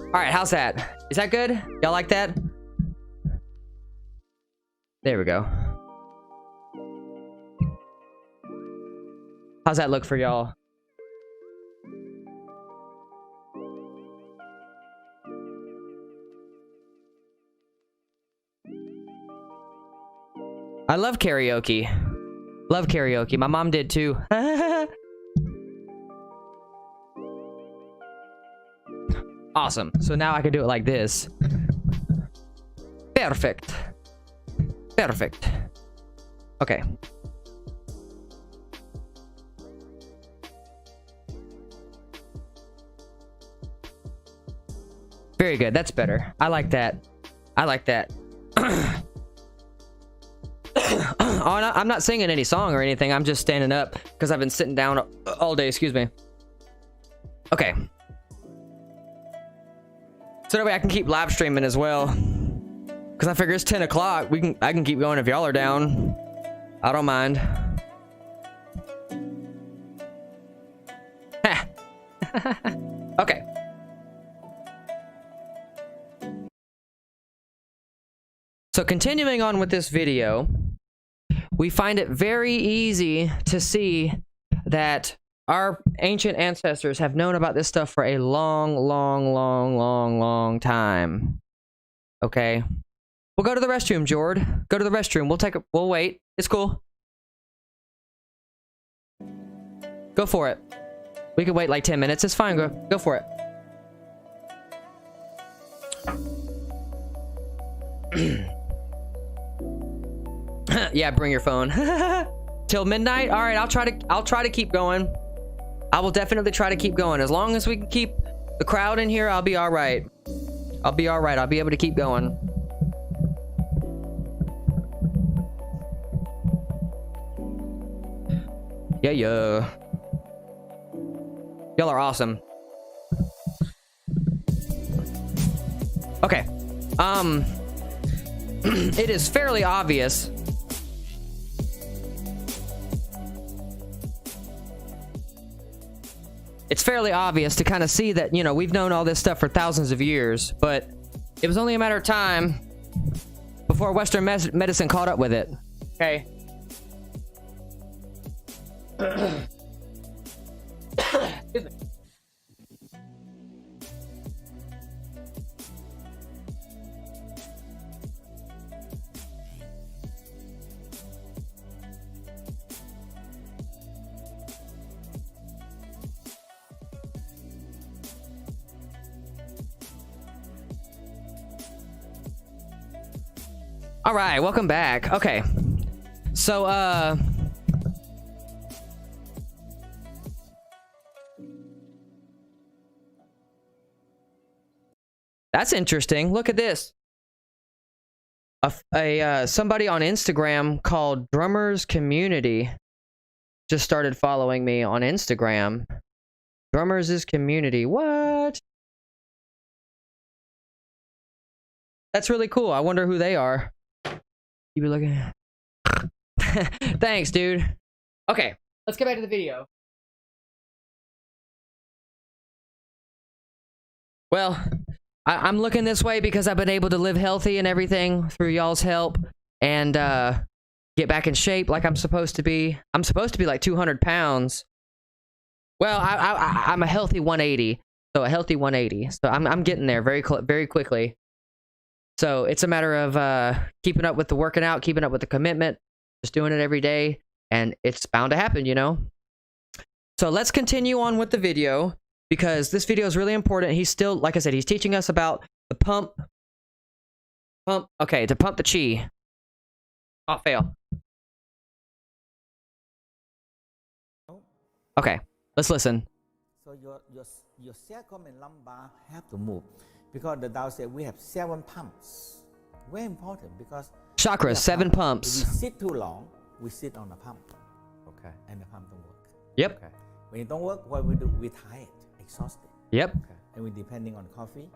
All right, how's that? Is that good? Y'all like that? There we go. How's that look for y'all? I love karaoke. Love karaoke. My mom did too. Awesome. So now I can do it like this. Perfect. Perfect. Okay. Very good. That's better. I like that. I like that. Oh, I'm not singing any song or anything. I'm just standing up because I've been sitting down all day. Excuse me. Okay. So that way I can keep live streaming as well. Because I figure it's 10 o'clock. I can keep going if y'all are down. I don't mind. Okay. So continuing on with this video, we find it very easy to see that our ancient ancestors have known about this stuff for a long time. Okay. We'll go to the restroom, Jord. Go to the restroom. We'll wait. It's cool. Go for it. We could wait like 10 minutes. It's fine. Go for it. Yeah, bring your phone. Till midnight. All right, I'll try to keep going. I will definitely try to keep going. As long as we can keep the crowd in here, I'll be all right. I'll be all right. I'll be able to keep going. Yeah. Y'all are awesome. Okay. It is fairly obvious. It's fairly obvious to kind of see that, you know, we've known all this stuff for thousands of years, but it was only a matter of time before Western medicine caught up with it. Okay. Excuse me. All right, welcome back. Okay. So, that's interesting. Look at this. Somebody on Instagram called Drummers Community just started following me on Instagram. Drummers' Community. What? That's really cool. I wonder who they are. You be looking. Thanks, dude. Okay, let's get back to the video. Well, I'm looking this way because I've been able to live healthy and everything through y'all's help and get back in shape like I'm supposed to be. I'm supposed to be like 200 pounds. Well, I'm a healthy 180, so a healthy 180. So I'm getting there very quickly. So it's a matter of keeping up with the working out, keeping up with the commitment, just doing it every day, and it's bound to happen, you know? So let's continue on with the video, because this video is really important. He's still, like I said, he's teaching us about the pump, okay, to pump the chi. Oh, fail. Okay, let's listen.
So your sacrum and lumbar have to move. Because the Tao said we have 7 pumps. Very important because
chakras, 7 pumps.
If we sit too long, we sit on a pump.
Okay.
And the pump don't work.
Yep.
Okay.
When it don't work, what we do? We're tired, exhausted.
Yep.
Okay.
And we're depending on coffee,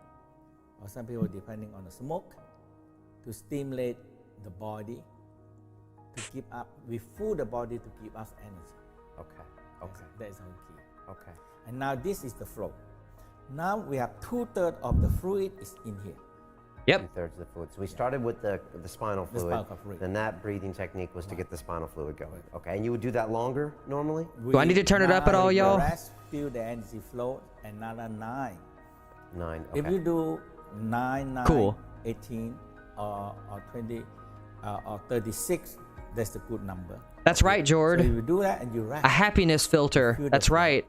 or some people depending on the smoke to stimulate the body to keep up. We fool the body to keep us energy.
Okay. Okay.
That is our key.
Okay.
And now this is the flow. Now we have 2/3 of the fluid is in here.
Yep.
2/3 of the fluid. So we started with the spinal fluid.
Spinal fluid.
Then that breathing technique was to get the spinal fluid going. Okay. And you would do that longer normally?
Do I need to turn it up at all, y'all?
Rest, feel the energy flow. Another 9.
9. Okay.
If you do 9,
cool.
18, or 20, or 36, that's a good number.
That's right, Jord.
So you do that and you rest.
A happiness filter. That's right.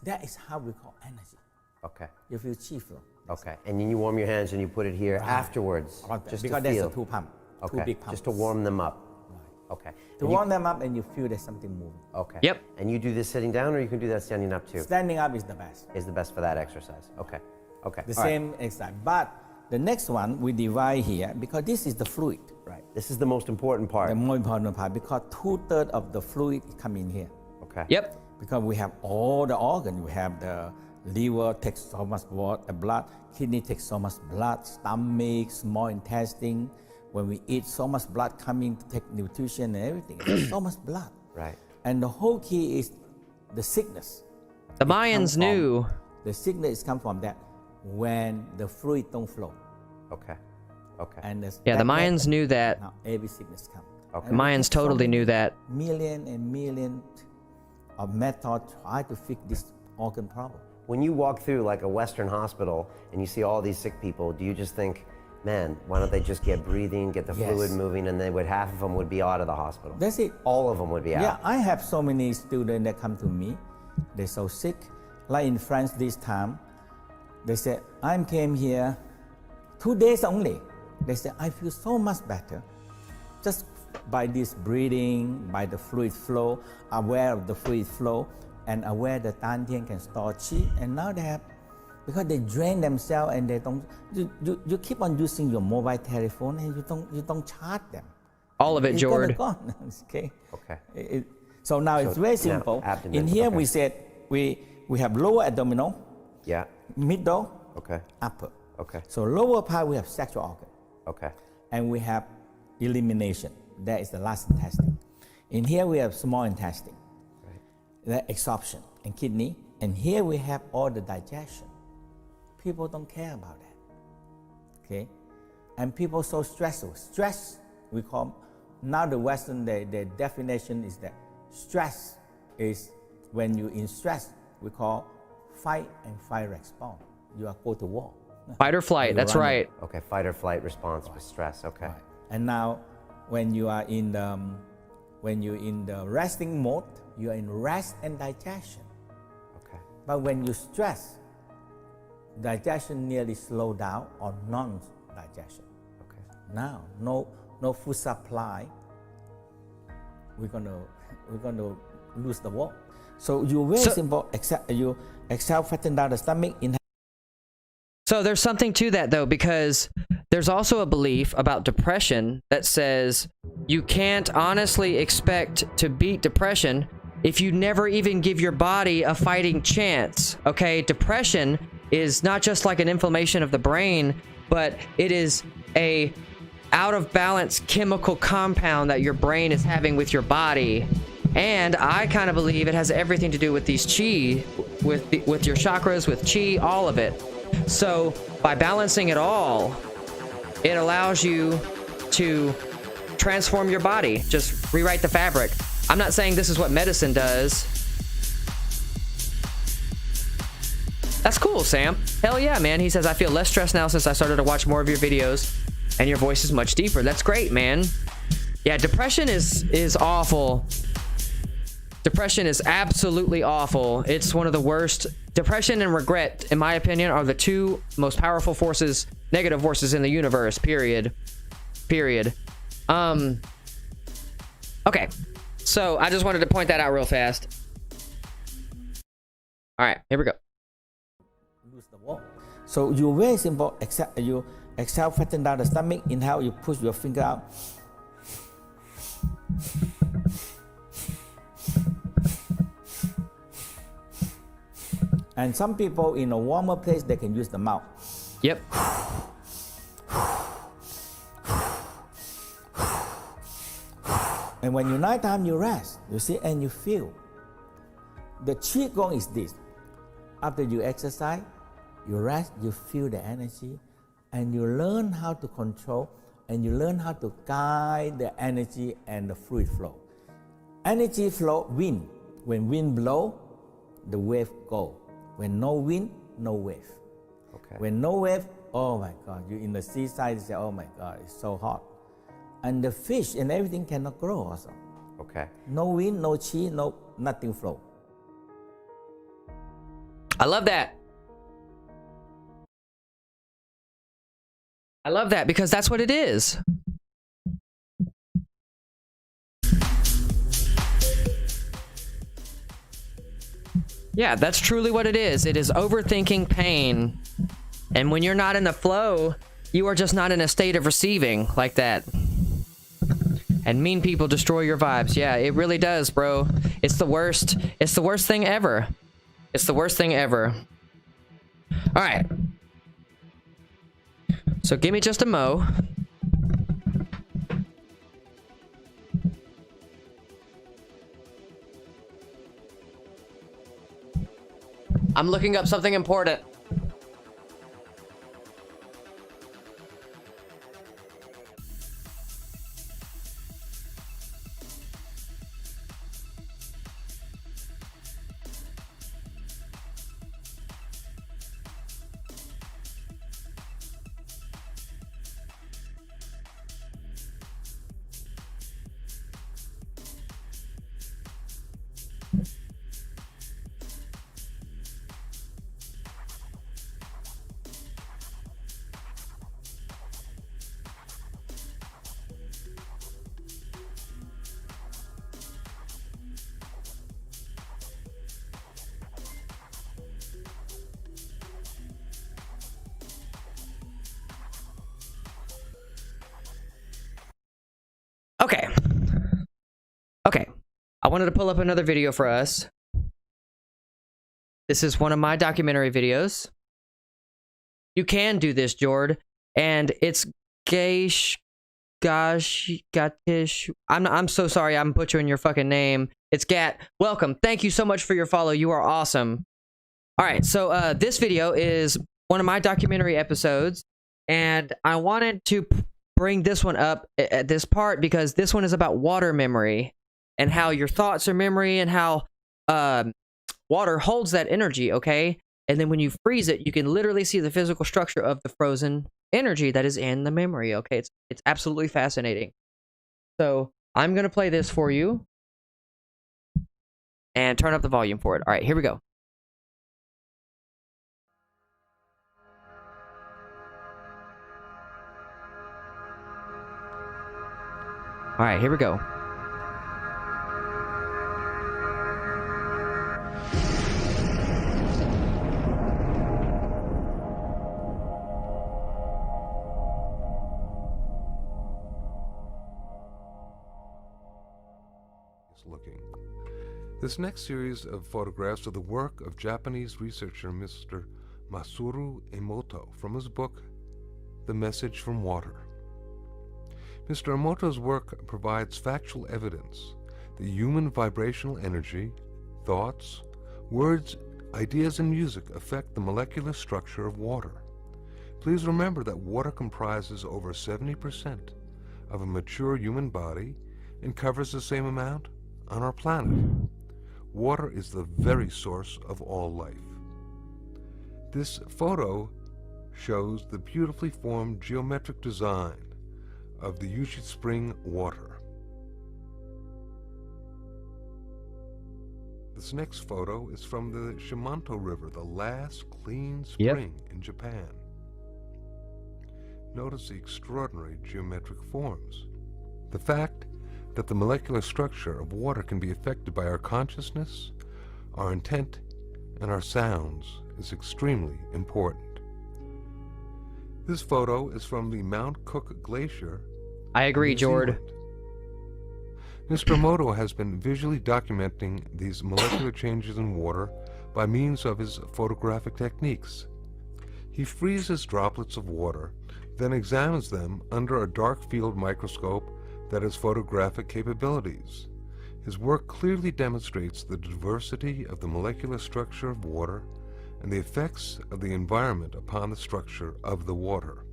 That is how we call energy.
Okay.
You feel chi flow.
Okay. And then you warm your hands and you put it here afterwards.
Just
to
because
feel.
there's a 2 pump.
Okay.
2 big pumps.
Just to warm them up.
Right.
Okay.
To warm them up and you feel there's something moving.
Okay.
Yep.
And you do this sitting down or you can do that standing up too?
Standing up is the best.
Is the best for that exercise. Okay. Okay.
The
All right.
same exercise. But the next one we divide here because this is the fluid.
Right. This is the most important part.
The more important part because 2/3 of the fluid come in here.
Okay.
Yep.
Because we have all the organs. We have the liver takes so much blood, kidney takes so much blood, stomach, small intestine. When we eat, so much blood coming to take nutrition and everything. There's so much blood.
Right.
And the whole key is the sickness.
The Mayans knew.
The sickness come from that when the fluid don't flow.
Okay. Okay.
And
Yeah, the Mayans knew that.
Now every sickness comes.
Okay.
The Mayans totally knew that.
Million and million of methods try to fix this organ problem.
When you walk through like a Western hospital and you see all these sick people, do you just think, man, why don't they just get breathing, get the fluid moving, and then half of them would be out of the hospital?
That's it.
All of them would be out.
Yeah, I have so many students that come to me. They're so sick. Like in France this time, they said, I came here 2 days only. They said, I feel so much better. Just by this breathing, by the fluid flow, aware of the fluid flow, and aware that Dantian can store qi. And now they have, because they drain themselves and they don't, you keep on using your mobile telephone and you don't charge them.
All of it, Jord.
Gone. Okay.
Okay.
So now it's very simple. In here we said we have lower abdominal,
yeah,
middle,
okay,
upper.
Okay.
So lower part we have sexual organ.
Okay.
And we have elimination. That is the last intestine. In here we have small intestine, right, the absorption and kidney. And here we have all the digestion. People don't care about that. Okay. And people so stressful. Stress, we call, now the Western, the definition is that stress is when you're in stress, we call fight and flight response. You are go to war.
Fight or flight, that's right.
Okay, fight or flight response with stress, okay.
Right. And now when you are in the resting mode, you are in rest and digestion.
Okay.
But when you stress, digestion nearly slow down or non-digestion. Okay. Now, no food supply, we're gonna lose the war. So you very simple, except you exhale, fatten down the stomach.
So there's something to that though, because there's also a belief about depression that says you can't honestly expect to beat depression if you never even give your body a fighting chance. Okay, depression is not just like an inflammation of the brain, but it is a out of balance chemical compound that your brain is having with your body. And I kind of believe it has everything to do with these chi, with your chakras, with chi, all of it. So by balancing it all, it allows you to transform your body, just rewrite the fabric. I'm not saying this is what medicine does. That's cool, Sam. Hell yeah, man. He says, I feel less stressed now since I started to watch more of your videos and your voice is much deeper. That's great, man. Yeah, depression is awful. Depression is absolutely awful. It's one of the worst. Depression and regret, in my opinion, are the two most powerful forces, negative forces in the universe, period. Okay. So I just wanted to point that out real fast. All right, here we go.
Lose the wall. So you very simple, except you exhale, fatten down the stomach. Inhale, you push your finger out. And some people in a warmer place, they can use the mouth.
Yep.
And when you nighttime, you rest, you see, and you feel. The qigong is this. After you exercise, you rest, you feel the energy, and you learn how to control, and you learn how to guide the energy and the fluid flow. Energy flow, wind. When wind blow, the wave go. When no wind, no wave.
Okay.
When no wave, oh my God, you in the seaside, you say, oh my God, it's so hot. And the fish and everything cannot grow also.
Okay.
No wind, no chi, nothing flow.
I love that. I love that because that's what it is. Yeah, that's truly what it is. It is overthinking pain. And when you're not in the flow, you are just not in a state of receiving like that. And mean people destroy your vibes. Yeah, it really does, bro. It's the worst. It's the worst thing ever. It's the worst thing ever. All right. So give me just a mo. I'm looking up something important. Okay. Okay. I wanted to pull up another video for us. This is one of my documentary videos. You can do this, Jord. And it's Gatish. I'm so sorry I'm butchering your fucking name. It's Gat. Welcome. Thank you so much for your follow. You are awesome. All right, so this video is one of my documentary episodes, and I wanted to bring this one up at this part because this one is about water memory and how your thoughts are memory and how water holds that energy, okay? And then when you freeze it, you can literally see the physical structure of the frozen energy that is in the memory, okay? It's absolutely fascinating. So I'm going to play this for you and turn up the volume for it. All right, here we go. All right, here we go.
Looking. This next series of photographs are the work of Japanese researcher Mr. Masaru Emoto from his book, The Message from Water. Mr. Emoto's work provides factual evidence that human vibrational energy, thoughts, words, ideas, and music affect the molecular structure of water. Please remember that water comprises over 70% of a mature human body and covers the same amount on our planet. Water is the very source of all life. This photo shows the beautifully formed geometric design of the Yushi Spring water. This next photo is from the Shimanto River, the last clean spring in Japan. Notice the extraordinary geometric forms. The fact that the molecular structure of water can be affected by our consciousness, our intent, and our sounds is extremely important. This photo is from the Mount Cook Glacier.
I agree, Jord.
Mr. Emoto has been visually documenting these molecular changes in water by means of his photographic techniques. He freezes droplets of water, then examines them under a dark field microscope that has photographic capabilities. His work clearly demonstrates the diversity of the molecular structure of water and the effects of the environment upon the structure of the water.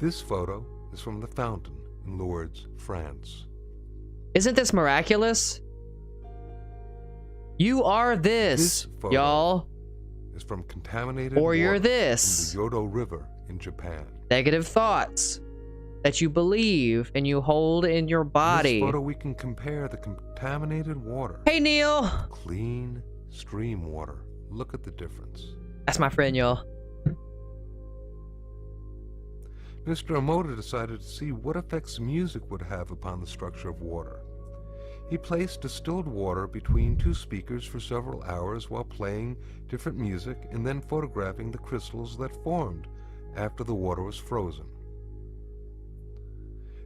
This photo is from the fountain in Lourdes, France.
Isn't this miraculous? You are this y'all.
Is from contaminated
or you're
water
this.
from the Yodo River in Japan.
Negative thoughts that you believe and you hold in your body.
In this photo, we can compare the contaminated water.
Hey, Neil.
Clean stream water. Look at the difference.
That's my friend, y'all.
Mr. Emoto decided to see what effects music would have upon the structure of water. He placed distilled water between two speakers for several hours while playing different music and then photographing the crystals that formed after the water was frozen.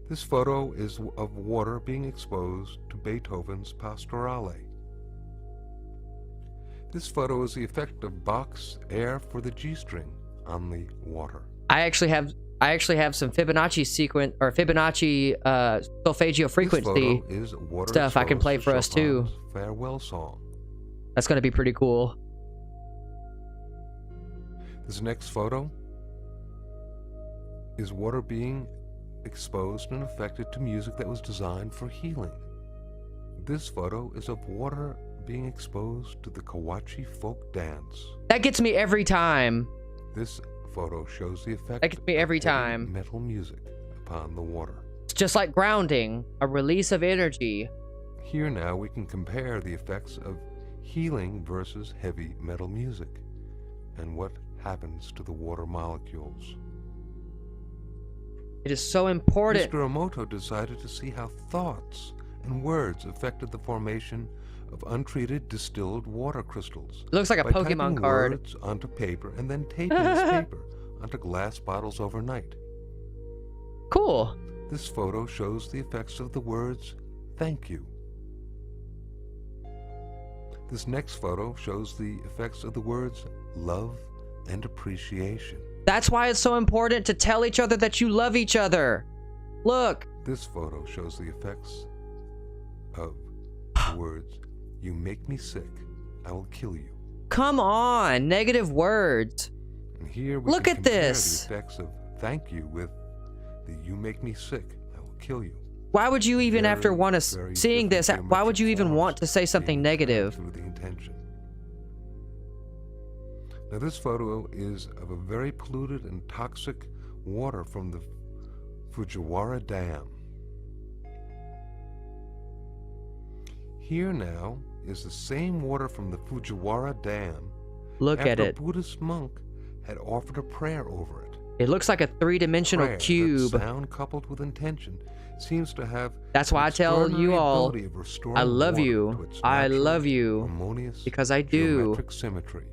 This photo is of water being exposed to Beethoven's Pastorale. This photo is the effect of Bach's Air for the G string on the water.
I actually have some Fibonacci sequence or Fibonacci solfeggio frequency stuff I can play for us too.
Farewell song.
That's gonna be pretty cool.
This next photo is water being exposed and affected to music that was designed for healing. This photo is of water being exposed to the Kawachi folk dance.
That gets me every time.
This photo shows the effect
that gets me every
of
time.
Metal music upon the water.
It's just like grounding, a release of energy.
Here now we can compare the effects of healing versus heavy metal music and what happens to the water molecules.
It is so important.
Mr. Emoto decided to see how thoughts and words affected the formation of untreated distilled water crystals.
It looks like a Pokemon card.
Words onto paper and then taping this paper onto glass bottles overnight.
Cool.
This photo shows the effects of the words, thank you. This next photo shows the effects of the words, love and appreciation.
That's why it's so important to tell each other that you love each other. Look.
This photo shows the effects of the words, you make me sick, I will kill you.
Come on, negative words.
And here we
look
can
at
compare
this.
the effects of thank you with the you make me sick, I will kill you.
Why would you even, after seeing this, why would you even
forms
want to say something negative?
Through the intention. Now this photo is of a very polluted and toxic water from the Fujiwara Dam. Here now is the same water from the Fujiwara Dam.
Look at
after
it.
A Buddhist monk had offered a prayer over it.
It looks like a three-dimensional
Prayer,
cube.
that sound coupled with intention seems to have.
That's why I tell you all, I love you. I love you because I do.
Symmetry.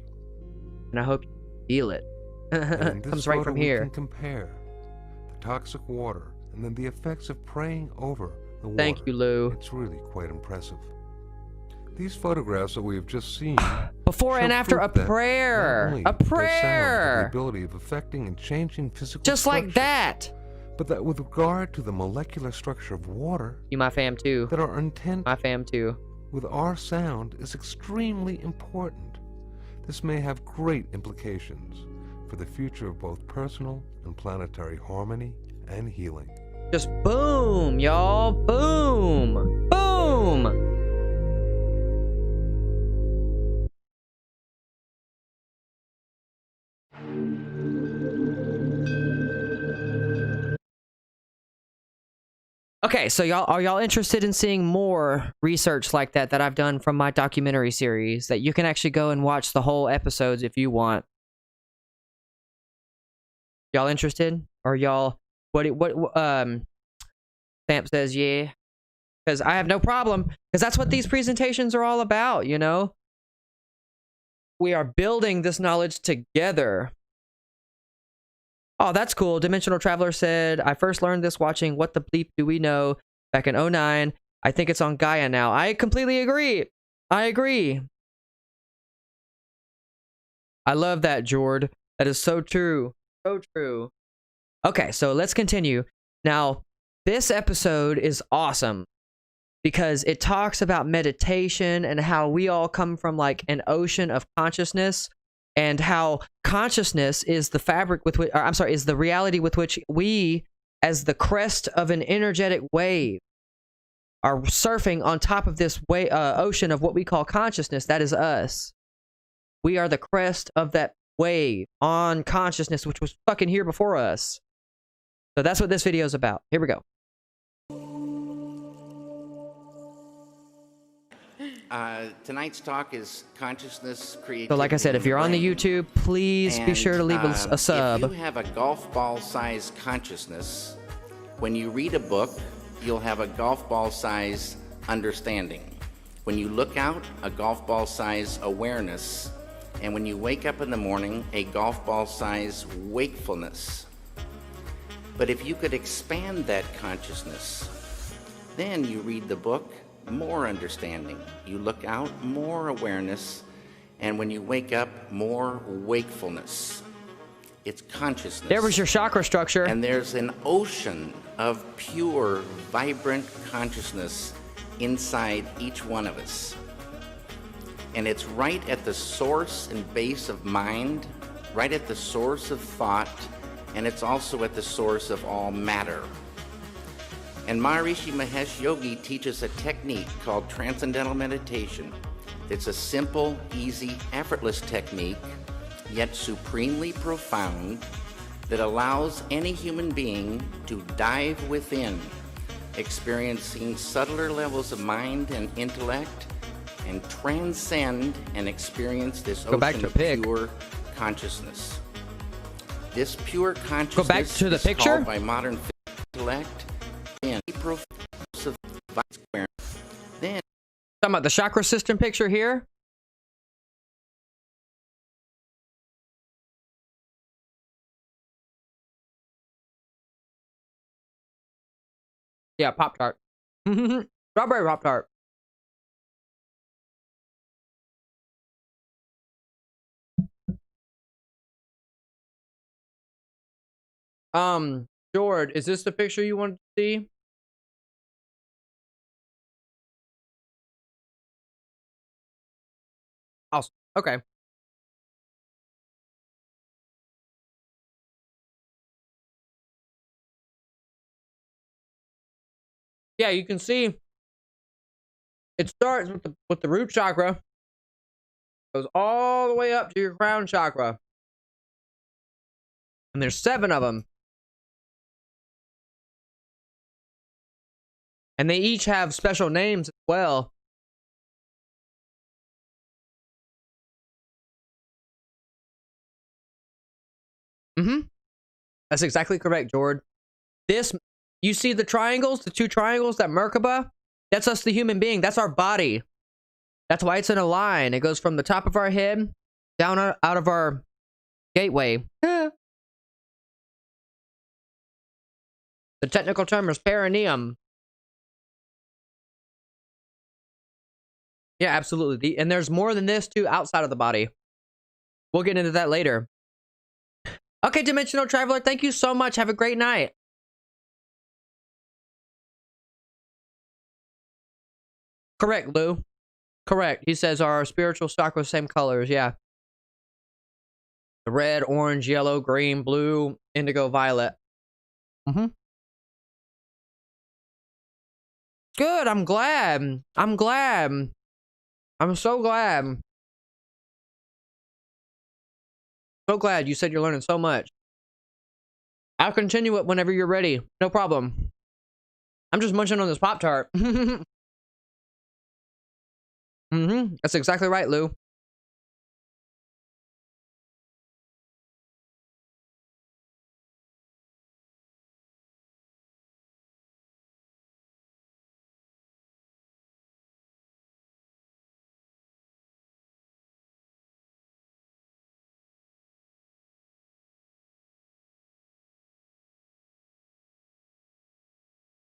And I hope you feel it. It comes right from here.
We can compare the toxic water and then the effects of praying over the water.
Thank you, Lou.
It's really quite impressive. These photographs that we have just seen
before and after a prayer. A prayer.
The ability of affecting and changing physical
just like that.
But that with regard to the molecular structure of water,
you my fam too.
That our intent
my fam too.
With our sound is extremely important. This may have great implications for the future of both personal and planetary harmony and healing.
Just boom, y'all. Boom. Boom. Okay, so are y'all interested in seeing more research like that I've done from my documentary series that you can actually go and watch the whole episodes if you want? Y'all interested? Or y'all Stamp says yeah. Cuz I have no problem, cuz that's what these presentations are all about, you know? We are building this knowledge together. Oh, that's cool. Dimensional Traveler said, I first learned this watching What the Bleep Do We Know back in 2009. I think it's on Gaia now. I completely agree. I agree. I love that, Jord. That is so true. So true. Okay, so let's continue. Now, this episode is awesome because it talks about meditation and how we all come from like an ocean of consciousness. And how consciousness is the fabric with which, is the reality with which we, as the crest of an energetic wave, are surfing on top of this ocean of what we call consciousness. That is us. We are the crest of that wave on consciousness, which was fucking here before us. So that's what this video is about. Here we go.
Tonight's talk is consciousness creativity.
So like I said, if you're on the YouTube, please be sure to leave a sub.
If you have a golf ball size consciousness, when you read a book, you'll have a golf ball size understanding. When you look out, a golf ball size awareness. And when you wake up in the morning, a golf ball size wakefulness. But if you could expand that consciousness, then you read the book, more understanding. You look out, more awareness, and when you wake up, more wakefulness. It's consciousness.
There was your chakra structure.
And there's an ocean of pure, vibrant consciousness inside each one of us. And it's right at the source and base of mind, right at the source of thought, and it's also at the source of all matter. And Maharishi Mahesh Yogi teaches a technique called Transcendental Meditation. It's a simple, easy, effortless technique, yet supremely profound, that allows any human being to dive within, experiencing subtler levels of mind and intellect, and transcend and experience this ocean of pure consciousness. This pure consciousness is called by modern intellect then
talking about the chakra system picture here. Yeah, Pop-Tart. Strawberry Pop-Tart. George, is this the picture you wanted to see? Awesome. Okay. Yeah, you can see it starts with the root chakra, goes all the way up to your crown chakra, and there's 7 of them, and they each have special names as well. That's exactly correct, George. This, you see the triangles, the 2 triangles, that Merkaba? That's us, the human being. That's our body. That's why it's in a line. It goes from the top of our head down out of our gateway. The technical term is perineum. Yeah, absolutely. And there's more than this, too, outside of the body. We'll get into that later. Okay, Dimensional Traveler, thank you so much. Have a great night. Correct, Lou. Correct. He says our spiritual chakra, same colors. Yeah. The red, orange, yellow, green, blue, indigo, violet. Good. I'm glad. I'm glad. I'm so glad. So glad you said you're learning so much. I'll continue it whenever you're ready. No problem. I'm just munching on this Pop-Tart. That's exactly right, Lou.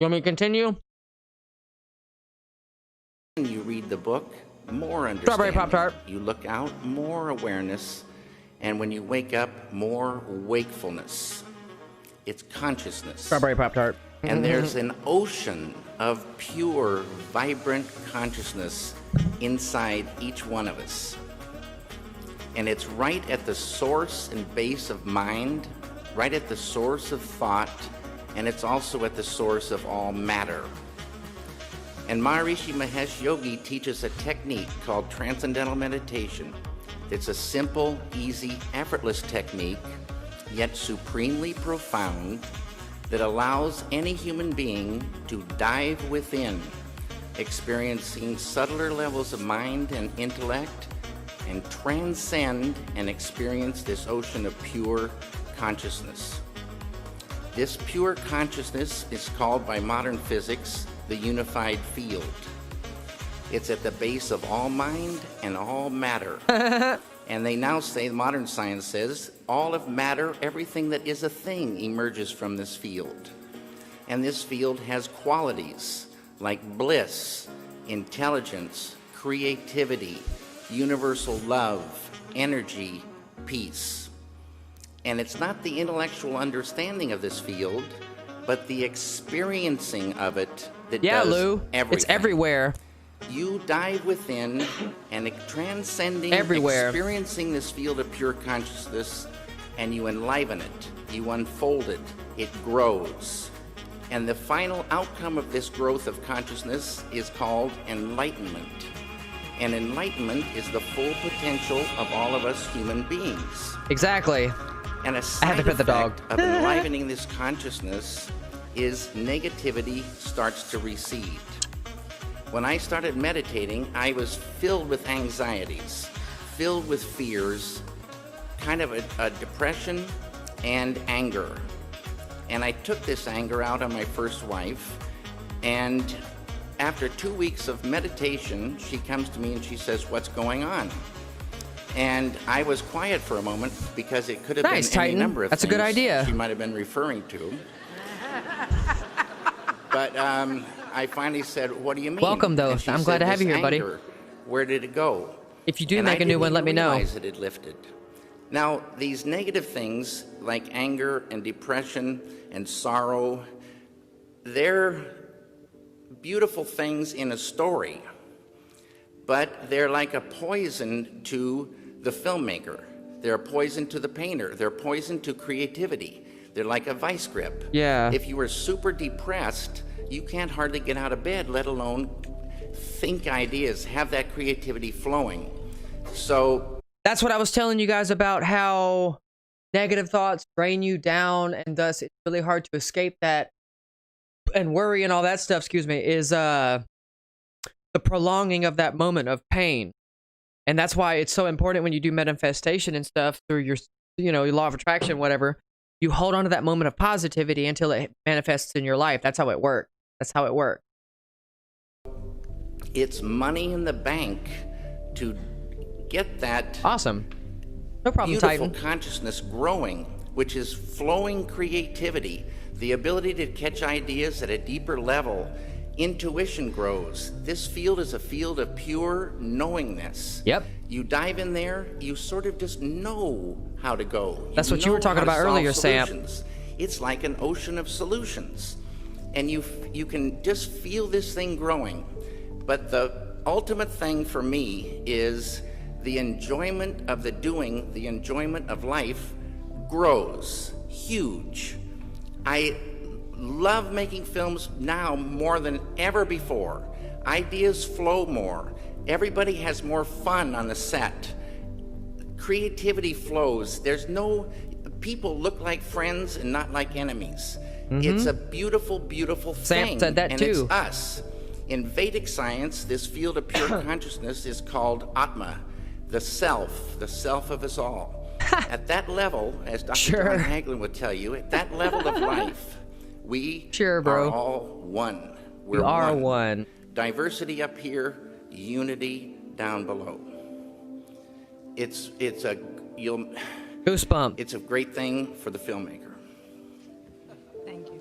You want me to continue?
When you read the book, more understanding.
Strawberry Pop-Tart.
You look out, more awareness. And when you wake up, more wakefulness. It's consciousness.
Strawberry Pop-Tart.
And there's an ocean of pure, vibrant consciousness inside each one of us. And it's right at the source and base of mind, right at the source of thought, and it's also at the source of all matter. And Maharishi Mahesh Yogi teaches a technique called Transcendental Meditation. It's a simple, easy, effortless technique, yet supremely profound, that allows any human being to dive within, experiencing subtler levels of mind and intellect, and transcend and experience this ocean of pure consciousness. This pure consciousness is called by modern physics the unified field. It's at the base of all mind and all matter. And they now say, modern science says, all of matter, everything that is a thing, emerges from this field. And this field has qualities like bliss, intelligence, creativity, universal love, energy, peace. And it's not the intellectual understanding of this field, but the experiencing of it that does
Lou,
everything.
It's everywhere.
You dive within and transcending,
everywhere,
experiencing this field of pure consciousness, and you enliven it, you unfold it, it grows. And the final outcome of this growth of consciousness is called enlightenment. And enlightenment is the full potential of all of us human beings.
Exactly.
And a side effect of enlivening this consciousness is negativity starts to recede. When I started meditating, I was filled with anxieties, filled with fears, kind of a depression and anger. And I took this anger out on my first wife, and after 2 weeks of meditation, she comes to me and she says, "What's going on?" And I was quiet for a moment because it could have been any number of things
a good idea.
she might have been referring to. But I finally said, what do you mean?
Welcome, though.
And she
I'm glad
said,
to have you
"This
here, buddy.
anger, where did it go?"
If you do
And
make
I
a new
didn't
one, let me
even
know.
realize it had lifted. Now, these negative things like anger and depression and sorrow, they're beautiful things in a story, but they're like a poison to the filmmaker. They're a poison to the painter. They're poison to creativity. They're like a vice grip.
Yeah.
If you are super depressed, you can't hardly get out of bed, let alone think ideas, have that creativity flowing. So
that's what I was telling you guys about, how negative thoughts drain you down, and thus it's really hard to escape that. And worry and all that stuff, excuse me, is the prolonging of that moment of pain. And that's why it's so important when you do manifestation and stuff through your, your law of attraction, whatever, you hold on to that moment of positivity until it manifests in your life. That's how it works. That's how it works.
It's money in the bank to get that
awesome. No problem,
beautiful
Titan.
consciousness growing, which is flowing creativity, the ability to catch ideas at a deeper level. Intuition grows. This field is a field of pure knowingness.
Yep.
You dive in there, you sort of just know how to go.
That's what you were talking about earlier, Sam.
It's like an ocean of solutions. And you can just feel this thing growing. But the ultimate thing for me is the enjoyment of the doing, the enjoyment of life grows huge. I love making films now more than ever before. Ideas flow more. Everybody has more fun on the set. Creativity flows. People look like friends and not like enemies. It's a beautiful, beautiful thing.
Sam said that
and
too.
It's us. In Vedic science, this field of pure consciousness is called Atma, the self of us all. At that level, as Dr. John Hagelin would tell you, at that level of life, we are all one.
We are one.
Diversity up here, unity down below.
Goosebump.
It's a great thing for the filmmaker.
Thank you.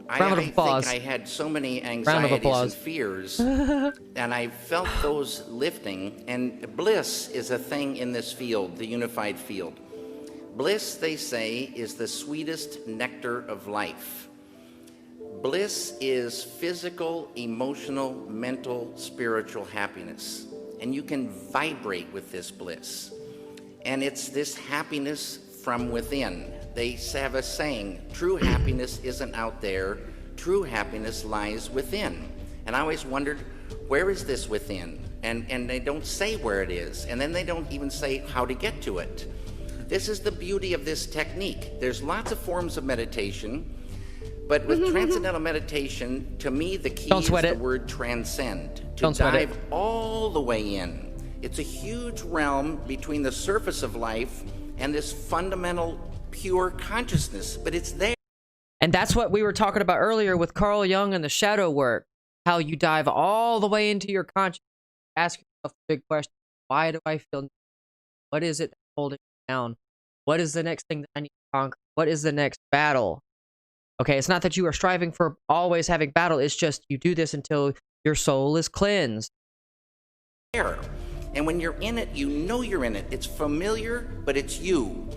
Round of applause.
I think I had so many anxieties and fears, and I felt those lifting. And bliss is a thing in this field, the unified field. Bliss, they say, is the sweetest nectar of life. Bliss is physical, emotional, mental, spiritual happiness. And you can vibrate with this bliss. And it's this happiness from within. They have a saying, true happiness isn't out there, true happiness lies within. And I always wondered, where is this within? And they don't say where it is, and then they don't even say how to get to it. This is the beauty of this technique. There's lots of forms of meditation, but with transcendental meditation, to me, the key is the word transcend, to dive all the way in. It's a huge realm between the surface of life and this fundamental pure consciousness, but it's there.
And that's what we were talking about earlier with Carl Jung and the shadow work, how you dive all the way into your consciousness. Ask yourself the big question, why do I feel? What is it holding me down? What is the next thing that I need to conquer? What is the next battle? Okay, it's not that you are striving for always having battle. It's just you do this until your soul is cleansed.
And when you're in it, you know you're in it. It's familiar, but it's you.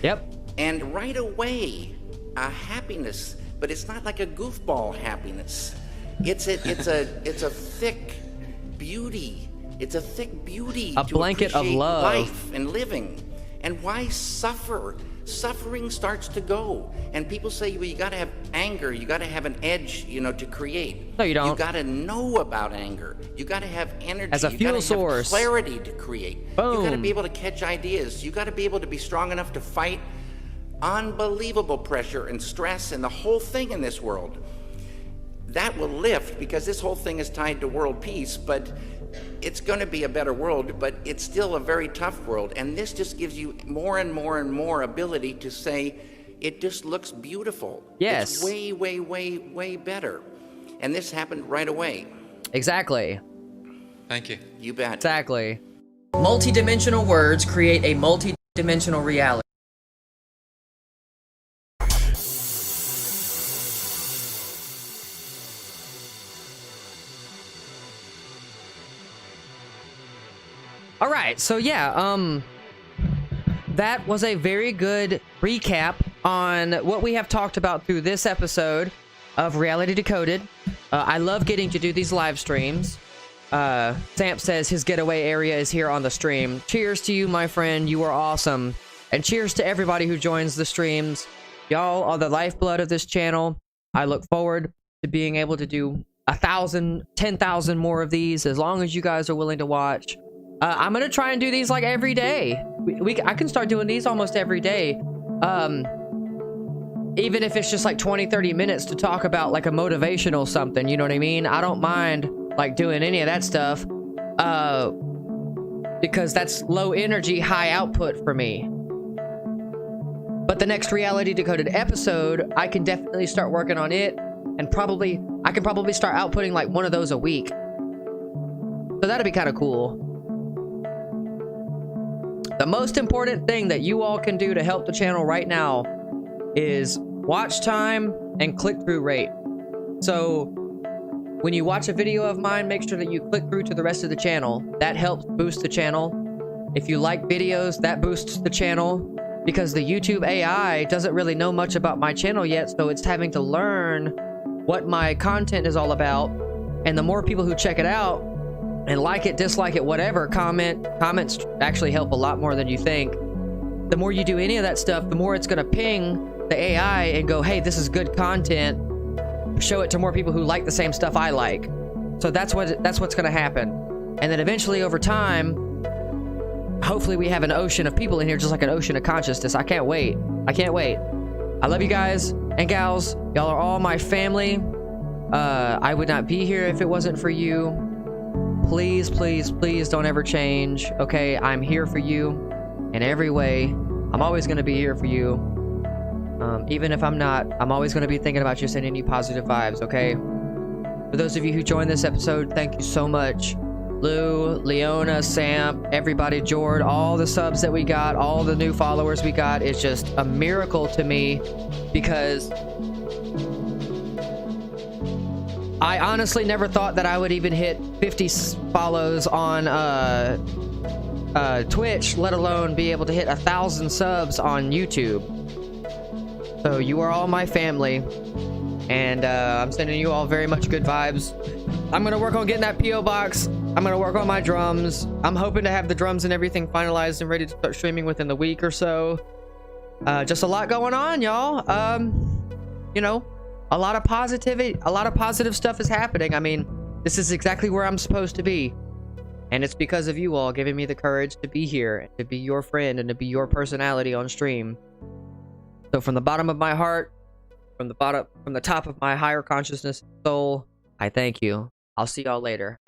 Yep.
And right away, a happiness, but it's not like a goofball happiness. It's a thick beauty. It's a thick beauty.
A blanket of love.
Life and living. And why suffer? Suffering starts to go. And people say, well, you got to have anger. You got to have an edge, to create.
No, you don't.
You got to know about anger. You got to have energy.
As a fuel source.
Have clarity to create.
Boom.
You got to be able to catch ideas. You got to be able to be strong enough to fight unbelievable pressure and stress and the whole thing in this world. That will lift, because this whole thing is tied to world peace, but it's going to be a better world, but it's still a very tough world. And this just gives you more and more and more ability to say, it just looks beautiful.
Yes.
It's way, way, way, way better. And this happened right away.
Exactly.
Thank you.
You bet.
Exactly. Multidimensional words create a multidimensional reality. All right, so yeah, that was a very good recap on what we have talked about through this episode of Reality Decoded. I love getting to do these live streams. Samp says his getaway area is here on the stream. Cheers to you, my friend. You are awesome. And cheers to everybody who joins the streams. Y'all are the lifeblood of this channel. I look forward to being able to do 1,000, 10,000 more of these as long as you guys are willing to watch. I'm gonna try and do these like every day. I can start doing these almost every day. Even if it's just like 20, 30 minutes to talk about like a motivational something, you know what I mean? I don't mind like doing any of that stuff because that's low energy, high output for me. But the next Reality Decoded episode, I can definitely start working on it, and I can probably start outputting like one of those a week. So that'd be kind of cool. The most important thing that you all can do to help the channel right now is watch time and click-through rate. So when you watch a video of mine, make sure that you click through to the rest of the channel. That helps boost the channel. If you like videos, that boosts the channel, because the YouTube AI doesn't really know much about my channel yet, so it's having to learn what my content is all about. And the more people who check it out and like it, dislike it, whatever, comments actually help a lot more than you think. The more you do any of that stuff, the more it's gonna ping the AI and go, hey, this is good content. Show it to more people who like the same stuff I like. So that's what's gonna happen. And then eventually over time, hopefully we have an ocean of people in here, just like an ocean of consciousness. I can't wait. I can't wait. I love you guys and gals. Y'all are all my family. I would not be here if it wasn't for you. Please, please, please don't ever change. Okay, I'm here for you in every way. I'm always going to be here for you. Even if I'm not, I'm always going to be thinking about you, sending you positive vibes, okay? For those of you who joined this episode, thank you so much. Lou, Leona, Sam, everybody, Jord, all the subs that we got, all the new followers we got. It's just a miracle to me, because I honestly never thought that I would even hit 50 follows on Twitch, let alone be able to hit 1,000 subs on YouTube. So you are all my family, and I'm sending you all very much good vibes. I'm gonna work on getting that PO box. I'm gonna work on my drums. I'm hoping to have the drums and everything finalized and ready to start streaming within the week or so. Just a lot going on, y'all. You know, a lot of positivity, a lot of positive stuff is happening. I mean, this is exactly where I'm supposed to be. And it's because of you all giving me the courage to be here, and to be your friend, and to be your personality on stream. So from the bottom of my heart, from the top of my higher consciousness soul, I thank you. I'll see y'all later.